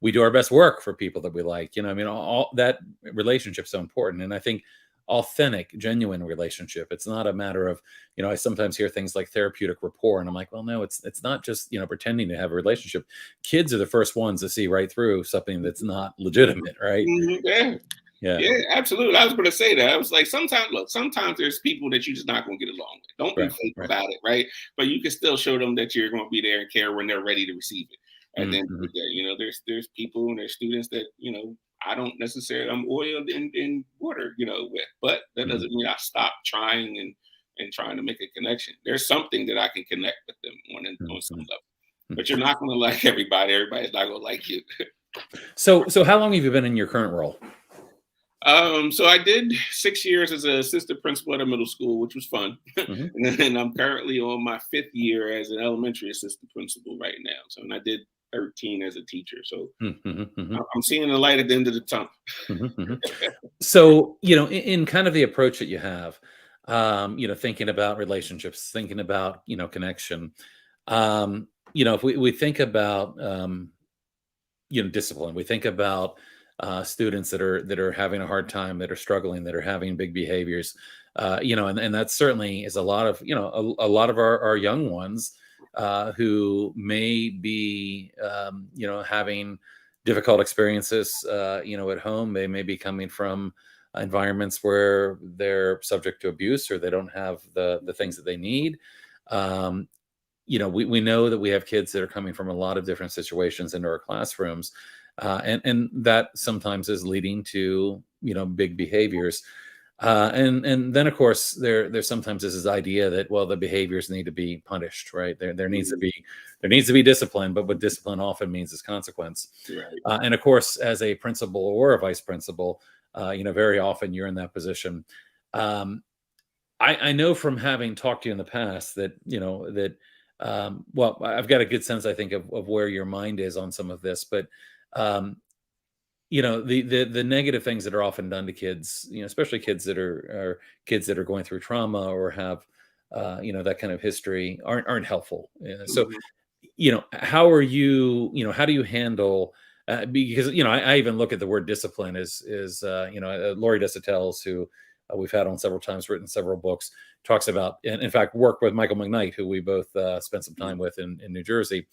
we do our best work for people that we like. All that relationship's so important, and I think authentic, genuine relationship. It's not a matter of, I sometimes hear things like therapeutic rapport, and I'm like, well, no, it's not just, pretending to have a relationship. Kids are the first ones to see right through something that's not legitimate, right? Mm-hmm. Yeah, absolutely. I was going to say that. I was like, sometimes there's people that you're just not going to get along with. Don't be fake about it, right? But you can still show them that you're going to be there and care when they're ready to receive it. At the end of the day, there's people and there's students that, I don't necessarily, I'm oiled in water, with, but that Mhm. doesn't mean I stop trying and trying to make a connection. There's something that I can connect with them on some Mhm. level. But you're not going to like everybody. Everybody's not going to like you. So how long have you been in your current role? So I did 6 years as an assistant principal at a middle school, which was fun. Mhm. And then I'm currently on my 5th year as an elementary assistant principal right now. So, and I did 13 as a teacher. So Mhm. Mhm. I'm seeing the light at the end of the tunnel. Mhm. Mhm. So, in kind of the approach that you have, thinking about relationships, thinking about, connection, if we think about, discipline, we think about students that are having a hard time, that are struggling, that are having big behaviors, and that certainly is a lot of, a lot of our young ones who may be, having difficult experiences, at home. They may be coming from environments where they're subject to abuse, or they don't have the things that they need. Um, we know that we have kids that are coming from a lot of different situations into our classrooms, and that sometimes is leading to big behaviors. And then of course there sometimes is this idea that, well, the behaviors need to be punished, right? There needs to Mhm. be discipline, but what discipline often means is consequence. Right. And of course, as a principal or a vice principal, very often you're in that position. Um, I know from having talked to you in the past that, well, I've got a good sense, I think, of where your mind is on some of this, but, um, the negative things that are often done to kids, especially kids that are kids that are going through trauma or have, that kind of history aren't helpful. So, Mhm. how are you, how do you handle, because, I even look at the word discipline Lori Desautel, who we've had on several times, written several books, talks about, and in fact, worked with Michael McKnight, who we both spent some time with in New Jersey.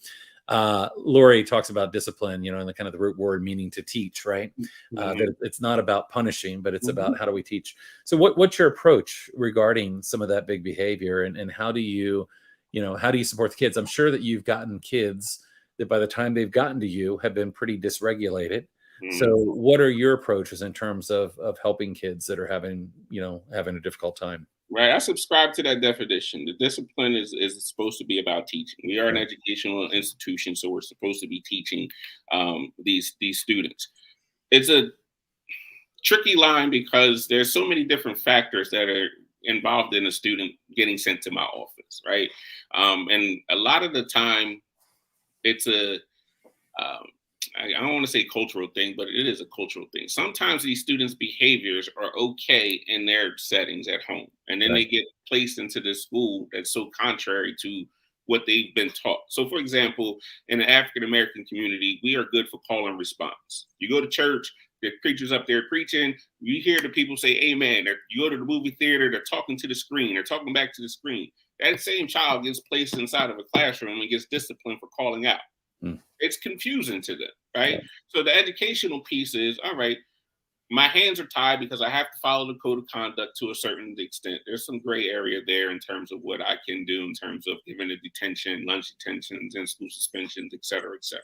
Lori talks about discipline, and the kind of the root word meaning to teach, right? Mhm. That it's not about punishing, but it's Mhm. about how do we teach. So what's your approach regarding some of that big behavior, and how do you, how do you support the kids? I'm sure that you've gotten kids that by the time they've gotten to you have been pretty dysregulated. So Mhm. what are your approaches in terms of helping kids that are having a difficult time? Right. I subscribe to that definition. The discipline is supposed to be about teaching. We are an Right. educational institution, so we're supposed to be teaching these students. It's a tricky line because there's so many different factors that are involved in a student getting sent to my office, right? And a lot of the time, it's a um, I don't want to say cultural thing, but it is a cultural thing. Sometimes these students' behaviors are okay in their settings at home, and then Right. they get placed into this school that's so contrary to what they've been taught. So, for example, in the African American community, we are good for call and response. You go to church, the preachers up there preaching, you hear the people say amen. You go to the movie theater, they're talking to the screen, they're talking back to the screen. That same child gets placed inside of a classroom and gets disciplined for calling out. Mm. It's confusing to them, right? Right. So the educational piece is, all right, my hands are tied because I have to follow the code of conduct to a certain extent. There's some gray area there in terms of what I can do in terms of giving a detention, lunch detentions, and school suspensions, et cetera, et cetera.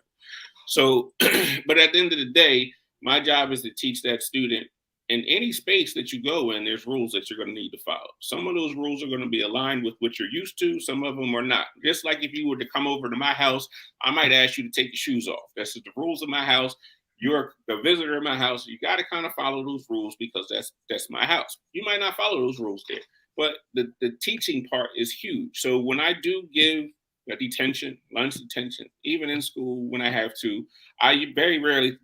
So, but at the end of the day, my job is to teach that student in any space that you go in, there's rules that you're going to need to follow. Some of those rules are going to be aligned with what you're used to. Some of them are not. Just like if you were to come over to my house, I might ask you to take your shoes off. That's just the rules of my house. You're the visitor in my house. You got to kind of follow those rules because that's my house. You might not follow those rules there, but the teaching part is huge. So when I do give a detention, lunch detention, even in school when I have to, I very rarely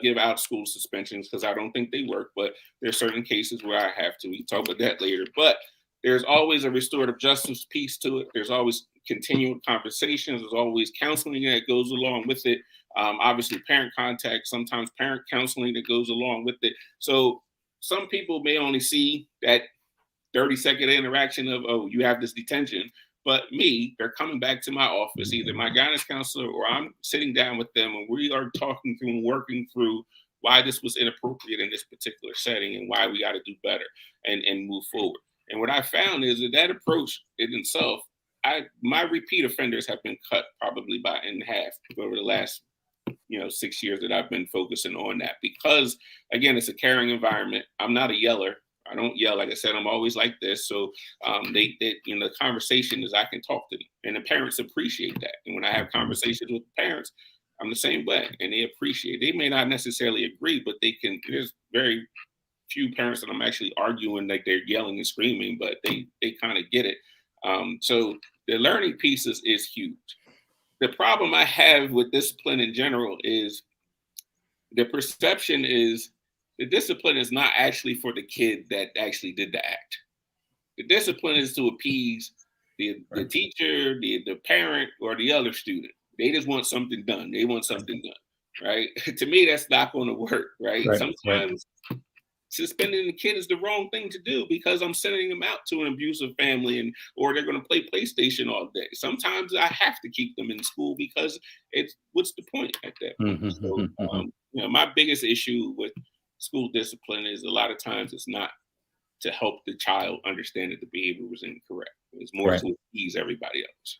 give out school suspensions because I don't think they work. But there's certain cases where I have to. We can talk about that later. But there's always a restorative justice piece to it. There's always continual conversations. There's always counseling that goes along with it. Obviously, parent contact, sometimes parent counseling that goes along with it. So some people may only see that 30-second interaction of, oh, you have this detention. But me, they're coming back to my office, either my guidance counselor or I'm sitting down with them and we are talking through and working through why this was inappropriate in this particular setting and why we got to do better and move forward. And what I found is that approach in itself, my repeat offenders have been cut probably by in half over the last 6 years that I've been focusing on that, because again, it's a caring environment. I'm not a yeller. I don't yell. Like I said, I'm always like this. So the conversation is I can talk to them, and the parents appreciate that. And when I have conversations with the parents, I'm the same way, and they appreciate. They may not necessarily agree, but they can. There's very few parents that I'm actually arguing like they're yelling and screaming, but they kind of get it. So the learning pieces is huge. The problem I have with discipline in general is the perception is the discipline is not actually for the kid that actually did the act. The discipline is to appease the teacher, the parent, or the other student. They just want something done. They want something done, right? To me, that's not going to work, right? Sometimes suspending the kid is the wrong thing to do, because I'm sending them out to an abusive family, or they're going to play PlayStation all day. Sometimes I have to keep them in school because what's the point at that point? So, my biggest issue with school discipline is a lot of times it's not to help the child understand that the behavior was incorrect. It's more to appease everybody else.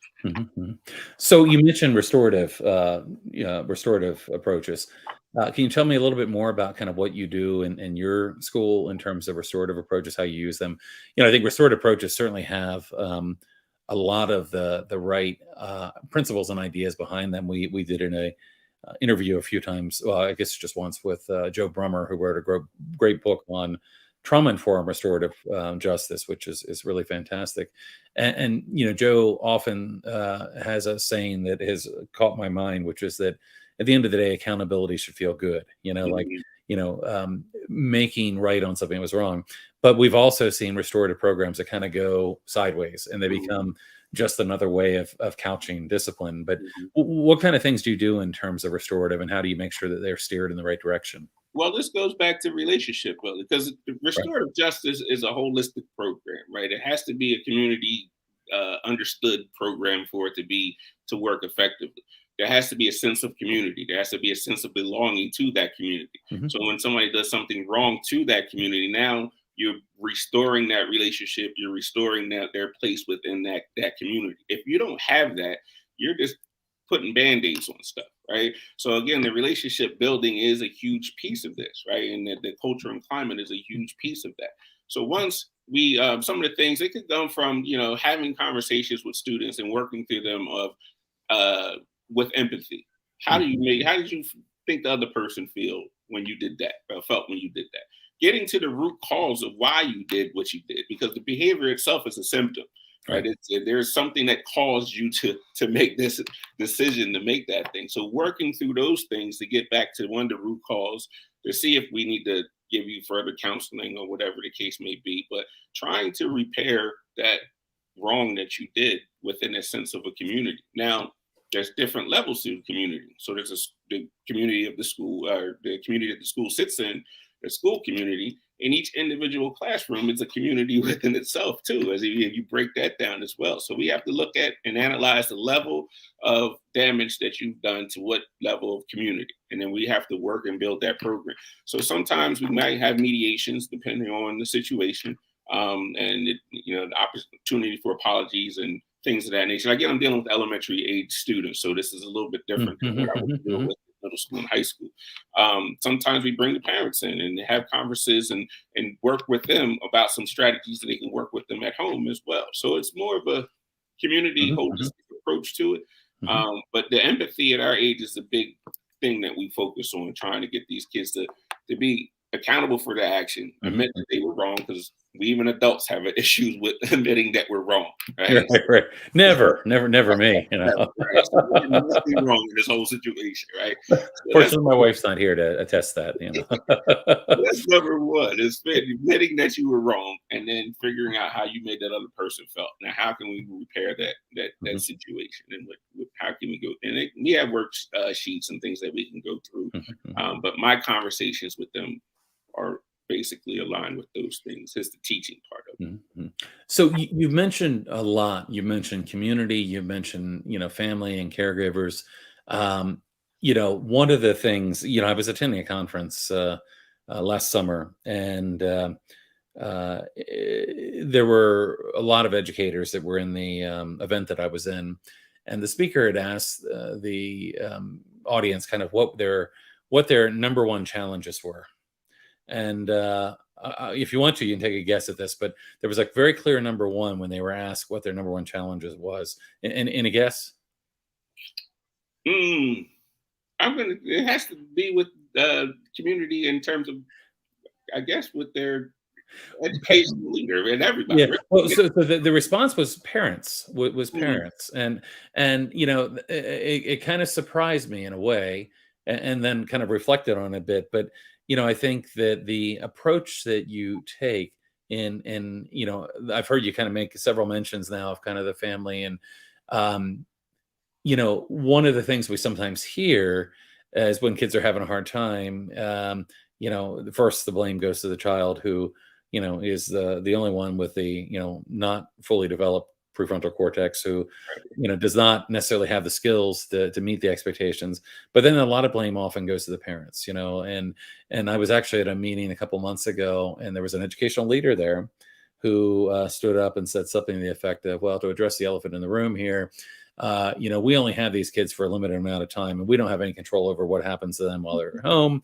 So you mentioned restorative approaches. Can you tell me a little bit more about kind of what you do in your school in terms of restorative approaches, how you use them? I think restorative approaches certainly have a lot of the right principles and ideas behind them. We did in a interview a few times, well, I guess just once, with Joe Brummer, who wrote a great book on trauma-informed restorative justice, which is really fantastic. And Joe often has a saying that has caught my mind, which is that at the end of the day, accountability should feel good. Making right on something that was wrong. But we've also seen restorative programs that kind of go sideways, and they become just another way of couching discipline. But what kind of things do you do in terms of restorative, and how do you make sure that they're steered in the right direction? Well, this goes back to relationship building, because restorative justice is a holistic program, right? It has to be a community understood program for it to work effectively. There has to be a sense of community. There has to be a sense of belonging to that community. So when somebody does something wrong to that community, now you're restoring that relationship. You're restoring their place within that community. If you don't have that, you're just putting band-aids on stuff, right? So again, the relationship building is a huge piece of this, right? And the culture and climate is a huge piece of that. So once we, some of the things, it could come from, having conversations with students and working through them with empathy. How did you think the other person felt when you did that? Getting to the root cause of why you did what you did, because the behavior itself is a symptom. Right. There's something that caused you to make this decision, to make that thing. So working through those things to get back to the root cause, to see if we need to give you further counseling or whatever the case may be, but trying to repair that wrong that you did within a sense of a community. Now, there's different levels to the community. So there's the community of the school, or the community that the school sits in, the school community. In each individual classroom, it's a community within itself too, as you break that down as well. So we have to look at and analyze the level of damage that you've done to what level of community. And then we have to work and build that program. So sometimes we might have mediations depending on the situation, and the opportunity for apologies and things of that nature. Again, I'm dealing with elementary age students, so this is a little bit different than what I would deal with middle school and high school. Sometimes we bring the parents in and have conversations and work with them about some strategies that they can work with them at home as well. So it's more of a community holistic approach to it. But the empathy at our age is the big thing that we focus on, trying to get these kids to be accountable for their action, admit that they were wrong, because we even adults have issues with admitting that we're wrong. Right? Right. Never me. Right? So nothing wrong in this whole situation, right? So fortunately, my wife's not here to attest that. That's number one. Is admitting that you were wrong, and then figuring out how you made that other person felt. Now, how can we repair that situation, and how can we go? And we have work sheets and things that we can go through. But my conversations with them are basically aligned with those things. It's the teaching part of it. So you've mentioned a lot. You mentioned community. You mentioned family and caregivers. One of the things, I was attending a conference last summer, and there were a lot of educators that were in the event that I was in, and the speaker had asked the audience kind of what their number one challenges were. And if you want to, you can take a guess at this, but there was like very clear number one when they were asked what their number one challenges was. In a guess? Mm, it has to be with community in terms of, I guess, with their education leader and everybody. Yeah. Right? Well, so the response was parents, was Mhm. parents, and it kind of surprised me in a way, and then kind of reflected on it a bit. But I think that the approach that you take in I've heard you kind of make several mentions now of kind of the family, and um, one of the things we sometimes hear is when kids are having a hard time, first the blame goes to the child who, is the only one with the, not fully developed prefrontal cortex who, does not necessarily have the skills to meet the expectations. But then a lot of blame often goes to the parents, and I was actually at a meeting a couple months ago, and there was an educational leader there who stood up and said something to the effect of, well, to address the elephant in the room here, we only have these kids for a limited amount of time, and we don't have any control over what happens to them while they're at home.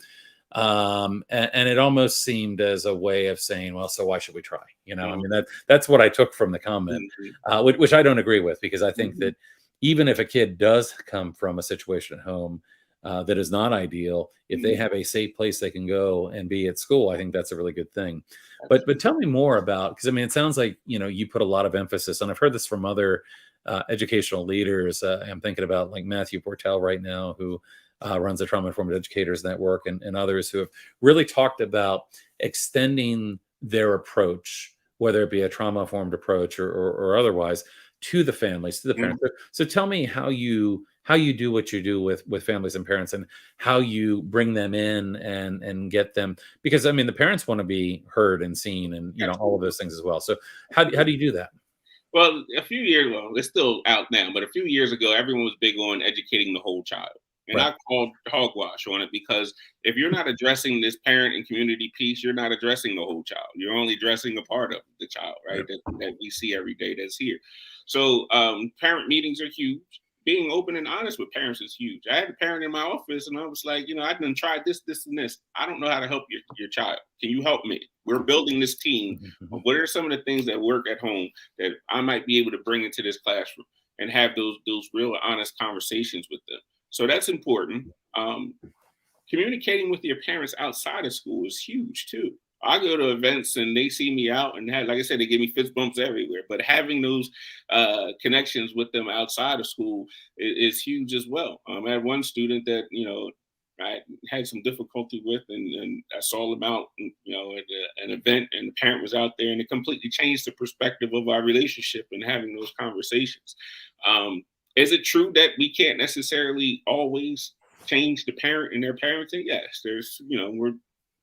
And it almost seemed as a way of saying, well, so why should we try? I Um, mean, that's what I took from the comment, mhm, which I don't agree with, because I think mhm, that even if a kid does come from a situation at home that is not ideal, if they mhm. have a safe place they can go and be at school, I think that's a really good thing. But Absolutely. tell me more about, because I mean, it sounds like you put a lot of emphasis, and I've heard this from other educational leaders. I'm thinking about like Matthew Portell right now, who runs the Trauma Informed Educators Network, and others who have really talked about extending their approach, whether it be a trauma informed approach or otherwise, to the families, to the Mhm. parents. So tell me how you do what you do with families and parents, and how you bring them in and get them, because I mean the parents want to be heard and seen, and all of Absolutely. those things as well. So how do you do that? Well, a few years ago, it's still out now, but a few years ago, everyone was big on educating the whole child. And Right. I called hogwash on it because if you're not addressing this parent and community piece, you're not addressing the whole child. You're only addressing a part of the child, right? Right. That we see every day that's here. So parent meetings are huge. Being open and honest with parents is huge. I had a parent in my office and I was like, I done tried this, this, and this. I don't know how to help your child. Can you help me? We're building this team. Mhm, mhm. What are some of the things that work at home that I might be able to bring into this classroom and have those real honest conversations with them. So that's important. Um, Communicating with your parents outside of school is huge too. I go to events and they see me out and like I said, they give me fist bumps everywhere. But having those connections with them outside of school is huge as well. I had one student that I had some difficulty with, and I saw them out, at an event, and the parent was out there, and it completely changed the perspective of our relationship and having those conversations. Um, is it true that we can't necessarily always change the parent and their parenting? Yes, we're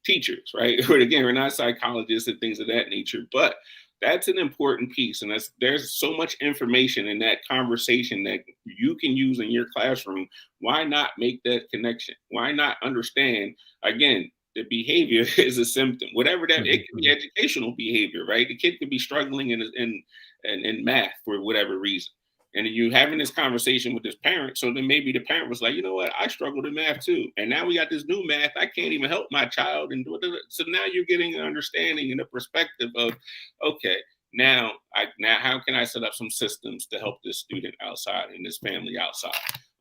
teachers, right? But again, we're not psychologists and things of that nature, but that's an important piece. And there's so much information in that conversation that you can use in your classroom. Why not make that connection? Why not understand, again, the behavior is a symptom, whatever that, it Mhm, can be mhm. educational behavior, right? The kid could be struggling in math for whatever reason, and you having this conversation with this parent. So then maybe the parent was like, you know what, I struggled in math too. And now we got this new math. I can't even help my child. And so now you're getting an understanding and a perspective of, okay, now how can I set up some systems to help this student outside and this family outside?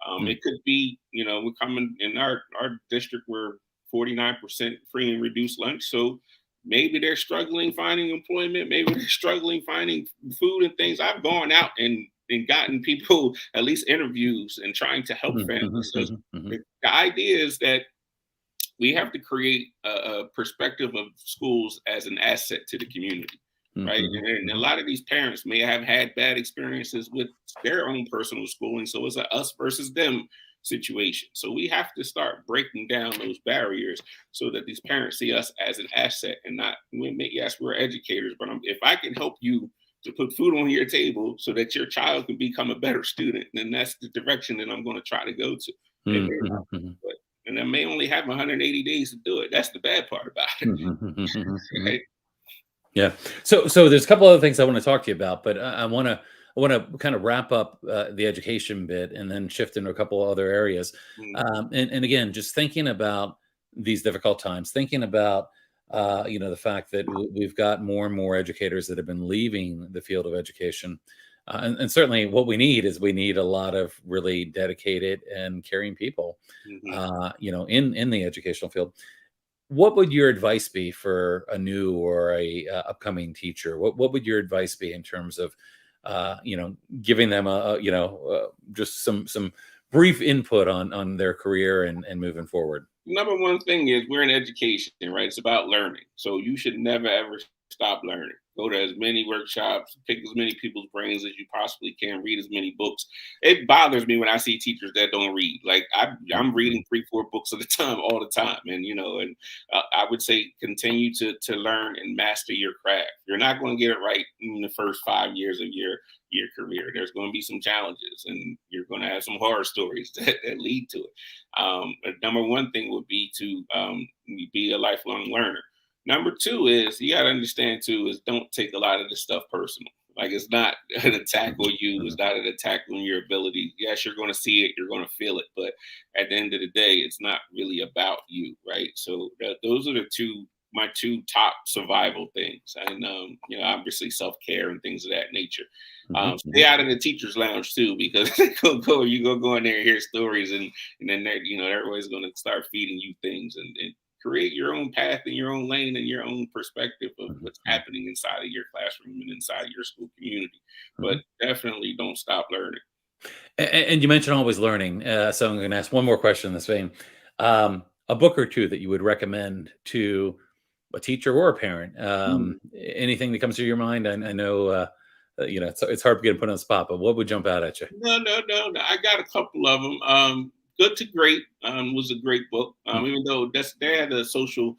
Mm. It could be, we're coming in our district, we're 49% free and reduced lunch. So maybe they're struggling finding employment, maybe they're struggling finding food and things. I've gone out and gotten people at least interviews and trying to help Mhm, mhm, families. So mhm, mhm. the idea is that we have to create a perspective of schools as an asset to the community, Mhm, right? And a mhm. lot of these parents may have had bad experiences with their own personal schooling, so it's a us versus them situation. So we have to start breaking down those barriers so that these parents see us as an asset and not. Yes, we're educators, but if I can help you to put food on your table so that your child can become a better student, then that's the direction that I'm going to try to go to. It Mhm, may not, mhm, mhm. but and I may only have 180 days to do it. That's the bad part about it, Mhm, mhm, mhm, mhm. right? Yeah. So there's a couple other things I want to talk to you about, but I want to I want to kind of wrap up the education bit and then shift into a couple other areas. Mm, And again, just thinking about these difficult times, thinking about the fact that we've got more and more educators that have been leaving the field of education. And certainly what we need a lot of really dedicated and caring people, mhm. in the educational field. What would your advice be for a new or a upcoming teacher? What would your advice be in terms of, giving them just some brief input on their career and moving forward? Number one thing is we're in education, right? It's about learning. So you should never ever stop learning. Go to as many workshops, pick as many people's brains as you possibly can, read as many books. It bothers me when I see teachers that don't read. Like I'm Mhm, reading 3, 4 books at a time all the time, and I would say continue to learn and master your craft. You're not going to get it right in the first 5 years of your career. There's going to be some challenges, and you're going to have some horror stories that lead to it. But number one thing would be to be a lifelong learner. Number two is you got to understand too is don't take a lot of this stuff personal. Like it's not an attack mhm, on you. It's mhm, not an attack on your ability. Yes, you're going to see it. You're going to feel it. But at the end of the day, it's not really about you, right? So those are my two top survival things, and obviously self care and things of that nature. mhm, Stay mhm, out of the teachers' lounge too, because you go in there and hear stories, and then everybody's going to start feeding you things, and create your own path and your own lane and your own perspective of mhm, what's mhm, happening inside of your classroom and inside your school community. But mhm. definitely don't stop learning. And you mentioned always learning, so I'm going to ask one more question in this vein. A book or two that you would recommend to a teacher or a parent? Anything that comes to your mind? I know, it's hard to get put on the spot, but what would jump out at you? No, no, no, no. I got a couple of them. Good to Great was a great book. Mm, Even though they had a social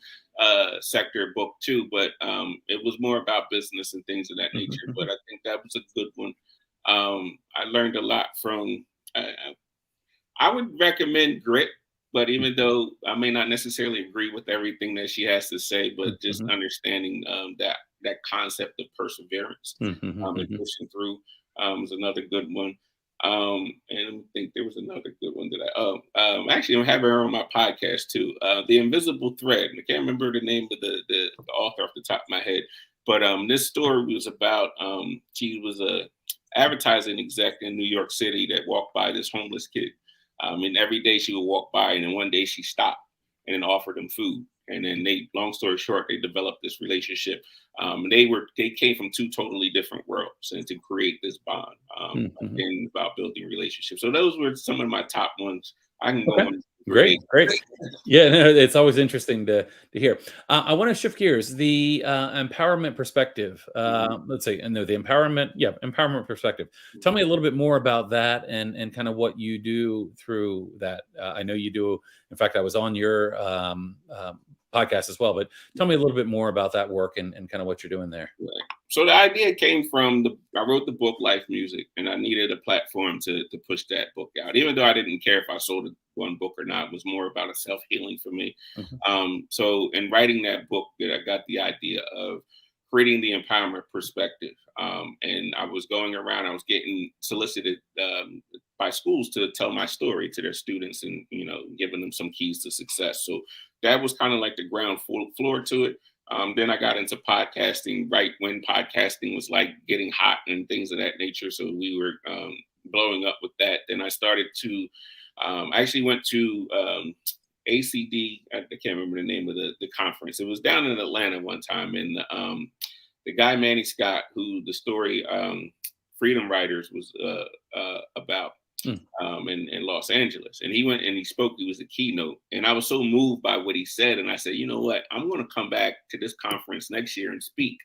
sector book too, but it was more about business and things of that mhm, nature. But mhm, I think that was a good one. I learned a lot from. I would recommend Grit, but mm, even though I may not necessarily agree with everything that she has to say, but just mhm, understanding that concept of perseverance mhm, mhm, and mhm. pushing through is another good one. And I think there was another good one that actually I'm having her on my podcast too. The Invisible Thread. I can't remember the name of the author off the top of my head, but this story was about she was a advertising exec in New York City that walked by this homeless kid. And every day she would walk by, and then one day she stopped and then offered him food. And then long story short, they developed this relationship. They came from two totally different worlds, and to create this bond, Mhm, mhm. again about building relationships. So those were some of my top ones. I can go Okay. on for days. Great, great. Yeah, no, it's always interesting to hear. I want to shift gears. The empowerment perspective. Mhm, Let's say, and no, the empowerment. Yeah, empowerment perspective. Tell mhm. me a little bit more about that and kind of what you do through that. I know you do. In fact, I was on your podcast as well. But tell me a little bit more about that work and kind of what you're doing there. Right. So the idea came from I wrote the book Life Music, and I needed a platform to push that book out. Even though I didn't care if I sold one book or not, it was more about a self healing for me. Mhm, So in writing that book, that I got the idea of creating the empowerment perspective. And I was going around, I was getting solicited by schools to tell my story to their students, and giving them some keys to success. So that was kind of like the ground floor to it. Then I got into podcasting right when podcasting was like getting hot and things of that nature. So we were blowing up with that. Then I started to, I actually went to ACD. I can't remember the name of the conference. It was down in Atlanta one time. And the guy, Manny Scott, who the story Freedom Riders was about, mm, in Los Angeles. And he went and he spoke. He was a keynote. And I was so moved by what he said. And I said, you know what? I'm going to come back to this conference next year and speak.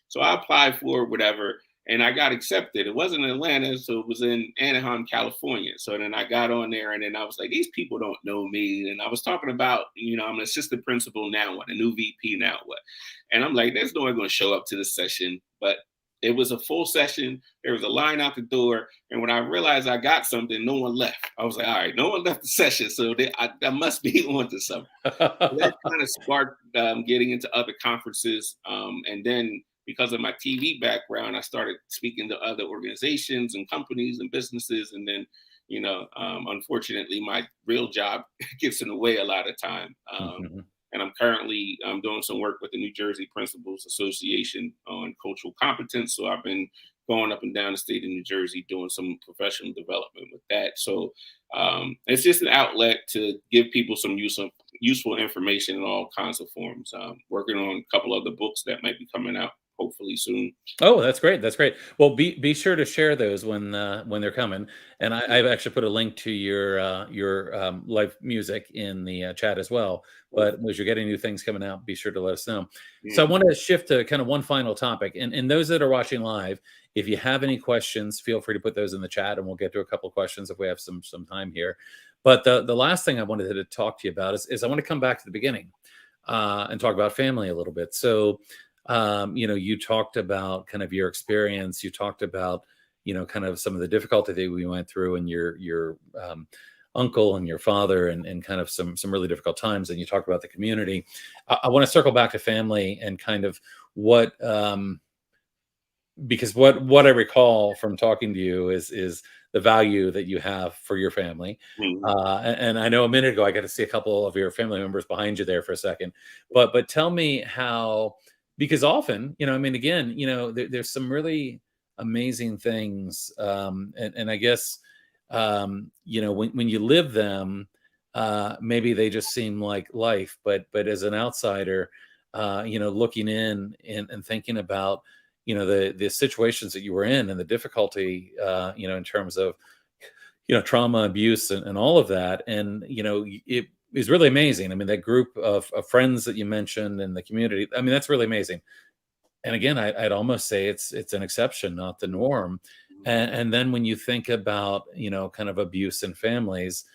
So I applied for whatever, and I got accepted. It wasn't in Atlanta, so it was in Anaheim, California. So then I got on there, and then I was like, these people don't know me. And I was talking about, I'm an assistant principal now, what, a new VP now, what? And I'm like, there's no one going to show up to this session. But it was a full session. There was a line out the door. And when I realized I got something, no one left. I was like, all right, no one left the session. So I must be onto something. So that kind of sparked getting into other conferences. And then because of my TV background, I started speaking to other organizations and companies and businesses. And then, unfortunately, my real job gets in the way a lot of time. Mhm. And I'm currently doing some work with the New Jersey Principals Association on cultural competence. So I've been going up and down the state of New Jersey doing some professional development with that. So it's just an outlet to give people some useful information in all kinds of forms. Working on a couple other books that might be coming out hopefully soon. Oh, that's great. That's great. Well, be sure to share those when they're coming. And I've actually put a link to your live music in the chat as well. But as you're getting new things coming out, be sure to let us know. So I Mm. want to shift to kind of one final topic. And those that are watching live, if you have any questions, feel free to put those in the chat, and we'll get to a couple of questions if we have some time here. But the last thing I wanted to talk to you about is I want to come back to the beginning and talk about family a little bit. So you talked about kind of your experience. You talked about, kind of some of the difficulty that we went through, and your uncle and your father, and kind of some really difficult times. And you talked about the community. I want to circle back to family and kind of what, because what I recall from talking to you is the value that you have for your family. Mm. And I know a minute ago I got to see a couple of your family members behind you there for a second, but tell me how, because often, I mean, again, there's some really amazing things, and I guess, when you live them, maybe they just seem like life, but as an outsider, looking in and thinking about, the situations that you were in, and the difficulty, in terms of, trauma, abuse, and all of that. And, it is really amazing. I mean, that group of friends that you mentioned in the community, I mean, that's really amazing. And again, I'd almost say it's an exception, not the norm. And then when you think about, kind of abuse in families,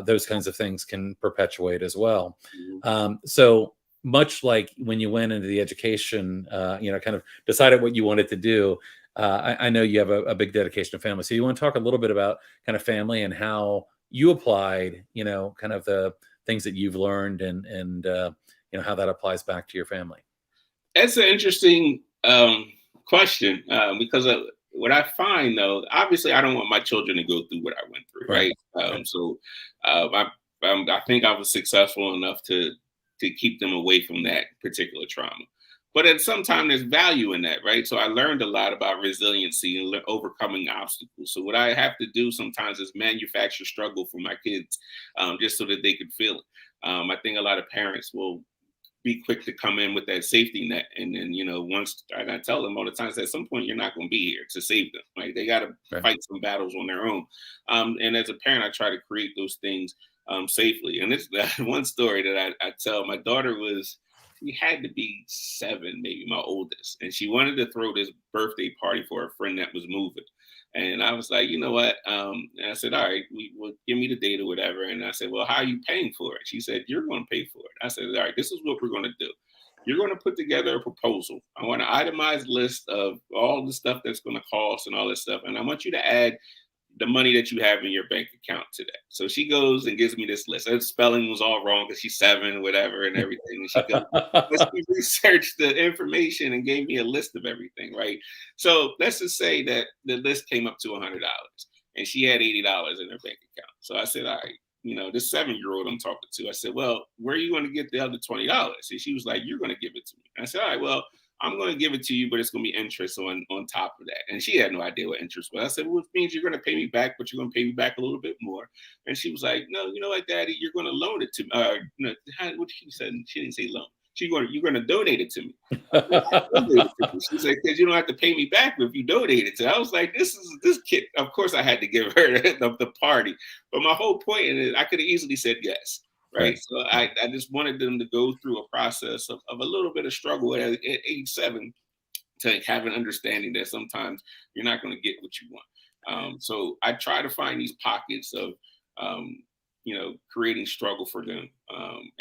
those kinds of things can perpetuate as well. Mm. So much like when you went into the education, kind of decided what you wanted to do. I know you have a big dedication to family. So you want to talk a little bit about kind of family and how you applied, kind of the things that you've learned, and how that applies back to your family. That's an interesting question because what I find, though, obviously, I don't want my children to go through what I went through, Right. right? Right. So I think I was successful enough to keep them away from that particular trauma. But at some time, there's value in that, right? So I learned a lot about resiliency and overcoming obstacles. So what I have to do sometimes is manufacture struggle for my kids, just so that they could feel it. I think a lot of parents will be quick to come in with that safety net. And then, once I tell them all the time, at some point, you're not going to be here to save them. Like, they got to Right. fight some battles on their own. And as a parent, I try to create those things safely. And it's one story that I tell. My daughter she had to be 7, maybe, my oldest. And she wanted to throw this birthday party for a friend that was moving. And I was like, you know what? And I said, all right, will give me the date or whatever. And I said, well, how are you paying for it? She said, you're going to pay for it. I said, all right, this is what we're going to do. You're going to put together a proposal. I want an itemized list of all the stuff that's going to cost and all this stuff. And I want you to add the money that you have in your bank account today. So she goes and gives me this list. Her spelling was all wrong because she's 7, whatever, and everything. And she goes, she researched the information and gave me a list of everything, right? So let's just say that the list came up to $100, and she had $80 in her bank account. So I said, all right, this 7-year-old I'm talking to, I said, well, where are you going to get the other $20? And she was like, you're going to give it to me. And I said, all right, well, I'm going to give it to you, but it's going to be interest on top of that. And she had no idea what interest was. I said, well, it means you're going to pay me back, but you're going to pay me back a little bit more. And she was like, no, you know what, Daddy, you're going to loan it to me. No, what she said? She didn't say loan. You're going to donate it to me. She said, because you don't have to pay me back if you donate it to me. I was like, this kid. Of course, I had to give her the party. But my whole point is, I could have easily said yes. Right. So I just wanted them to go through a process of a little bit of struggle at age 7 to have an understanding that sometimes you're not going to get what you want. So I try to find these pockets of, creating struggle for them.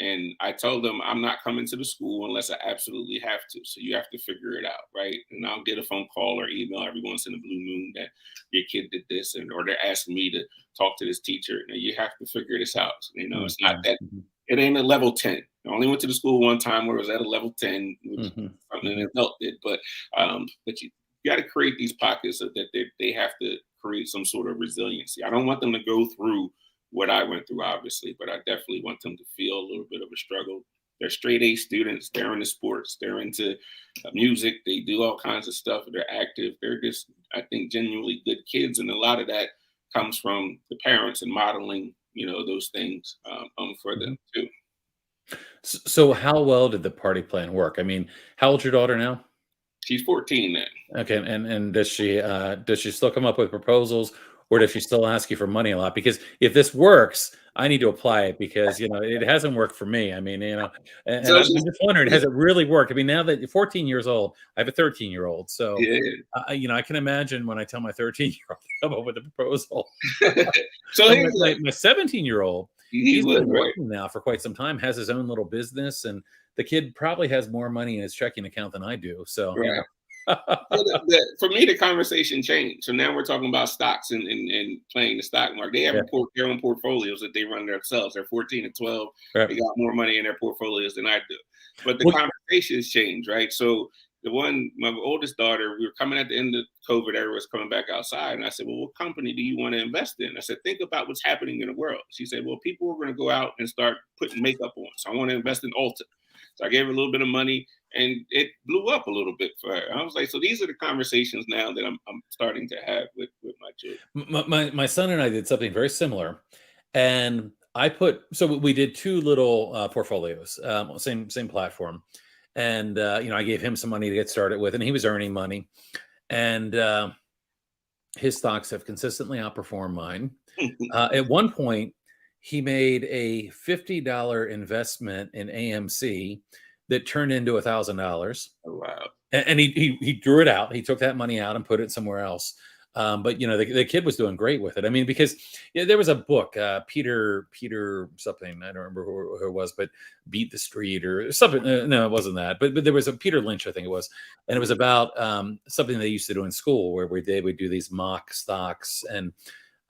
And I told them, I'm not coming to the school unless I absolutely have to. So you have to figure it out. Right. And I'll get a phone call or email every once in a blue moon that your kid did this, or they're asking me to talk to this teacher. And you have to figure this out. It's not that, it ain't a level 10. I only went to the school one time where it was at a level 10, which an adult did. But you got to create these pockets so that they have to create some sort of resiliency. I don't want them to go through what I went through, obviously, but I definitely want them to feel a little bit of a struggle. They're straight A students. They're into sports. They're into music. They do all kinds of stuff. They're active. They're just, I think, genuinely good kids. And a lot of that comes from the parents and modeling, those things for them too. So how well did the party plan work? I mean, how old's your daughter now? She's 14 now. Okay, and does she still come up with proposals, or does she still ask you for money a lot? Because if this works, I need to apply it because it hasn't worked for me. I mean, and So I'm just wondering, has it really worked? I mean, now that you're 14 years old, I have a 13-year-old, so yeah. I can imagine when I tell my 13-year-old to come up with a proposal. So my 17-year-old, he's been working now for quite some time, has his own little business, and the kid probably has more money in his checking account than I do. So, right. For me, the conversation changed. So now we're talking about stocks and playing the stock market. They have their own portfolios that they run themselves. They're 14 and 12. Right. They got more money in their portfolios than I do. But the conversations change, right? So my oldest daughter, we were coming at the end of COVID, everyone was coming back outside. And I said, well, what company do you want to invest in? I said, think about what's happening in the world. She said, well, people are going to go out and start putting makeup on. So I want to invest in Ulta. So I gave her a little bit of money and it blew up a little bit for her. I was like, so these are the conversations now that I'm starting to have with my children. My son and I did something very similar. And we did two little portfolios, same platform. And, I gave him some money to get started with, and he was earning money. And his stocks have consistently outperformed mine. At one point, he made a $50 investment in AMC that turned into $1,000. Oh, wow. And he drew it out. He took that money out and put it somewhere else. But the kid was doing great with it. I mean, because there was a book, Peter something, I don't remember who it was, but Beat the Street or something. No, it wasn't that. But there was a Peter Lynch, I think it was, and it was about something they used to do in school where they would do these mock stocks. And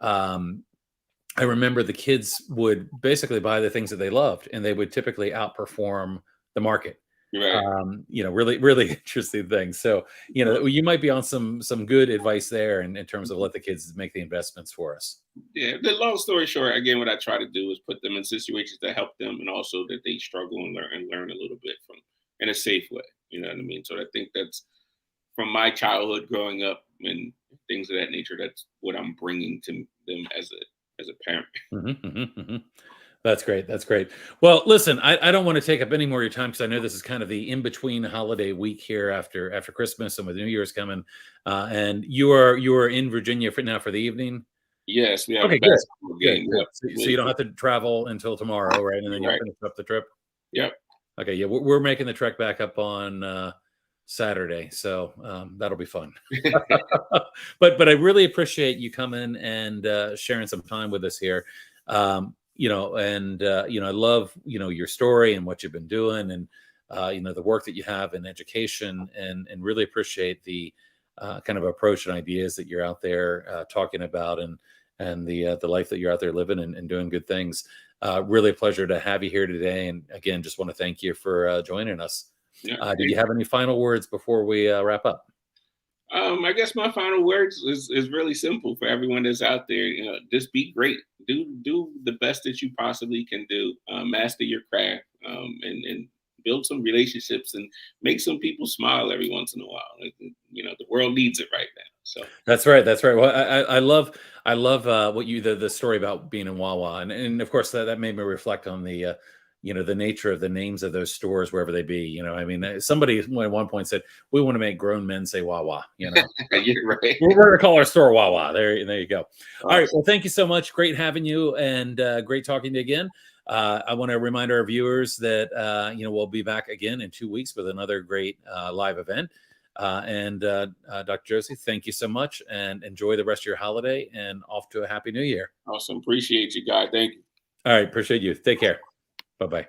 I remember the kids would basically buy the things that they loved, and they would typically outperform the market. Right. Really, really interesting things. So, you might be on some good advice there in terms of let the kids make the investments for us. Yeah. The long story short, again, what I try to do is put them in situations that help them, and also that they struggle and learn a little bit from in a safe way. You know what I mean? So I think that's from my childhood growing up and things of that nature. That's what I'm bringing to them as a parent. Mm-hmm, mm-hmm, mm-hmm. That's great. That's great. Well, listen, I don't want to take up any more of your time because I know this is kind of the in-between holiday week here after Christmas and with New Year's coming. And you are in Virginia for the evening? Yes, we have a basketball game. Good. So you don't have to travel until tomorrow, right? And then you'll finish up the trip? Yep. Okay, yeah, we're making the trek back up on Saturday, so that'll be fun. But I really appreciate you coming and sharing some time with us here. I love, your story and what you've been doing and, the work that you have in education and really appreciate the kind of approach and ideas that you're out there talking about and the life that you're out there living and doing good things. Really a pleasure to have you here today. And again, just want to thank you for joining us. Yeah, do you have any final words before we wrap up? I guess my final words is really simple for everyone that's out there. Just be great. Do the best that you possibly can do. Master your craft and build some relationships and make some people smile every once in a while. The world needs it right now. So that's right. Well, I love what the story about being in Wawa, and of course that made me reflect on the the nature of the names of those stores wherever they be. I mean, somebody at one point said we want to make grown men say Wawa. You're right. We're going to call our store Wawa. There you go. Awesome. All right. Well, thank you so much. Great having you, and great talking to you again. I want to remind our viewers that we'll be back again in 2 weeks with another great live event. Dr. Josey, thank you so much, and enjoy the rest of your holiday and off to a happy new year. Awesome. Appreciate you, guys. Thank you. All right. Appreciate you. Take care. Bye-bye.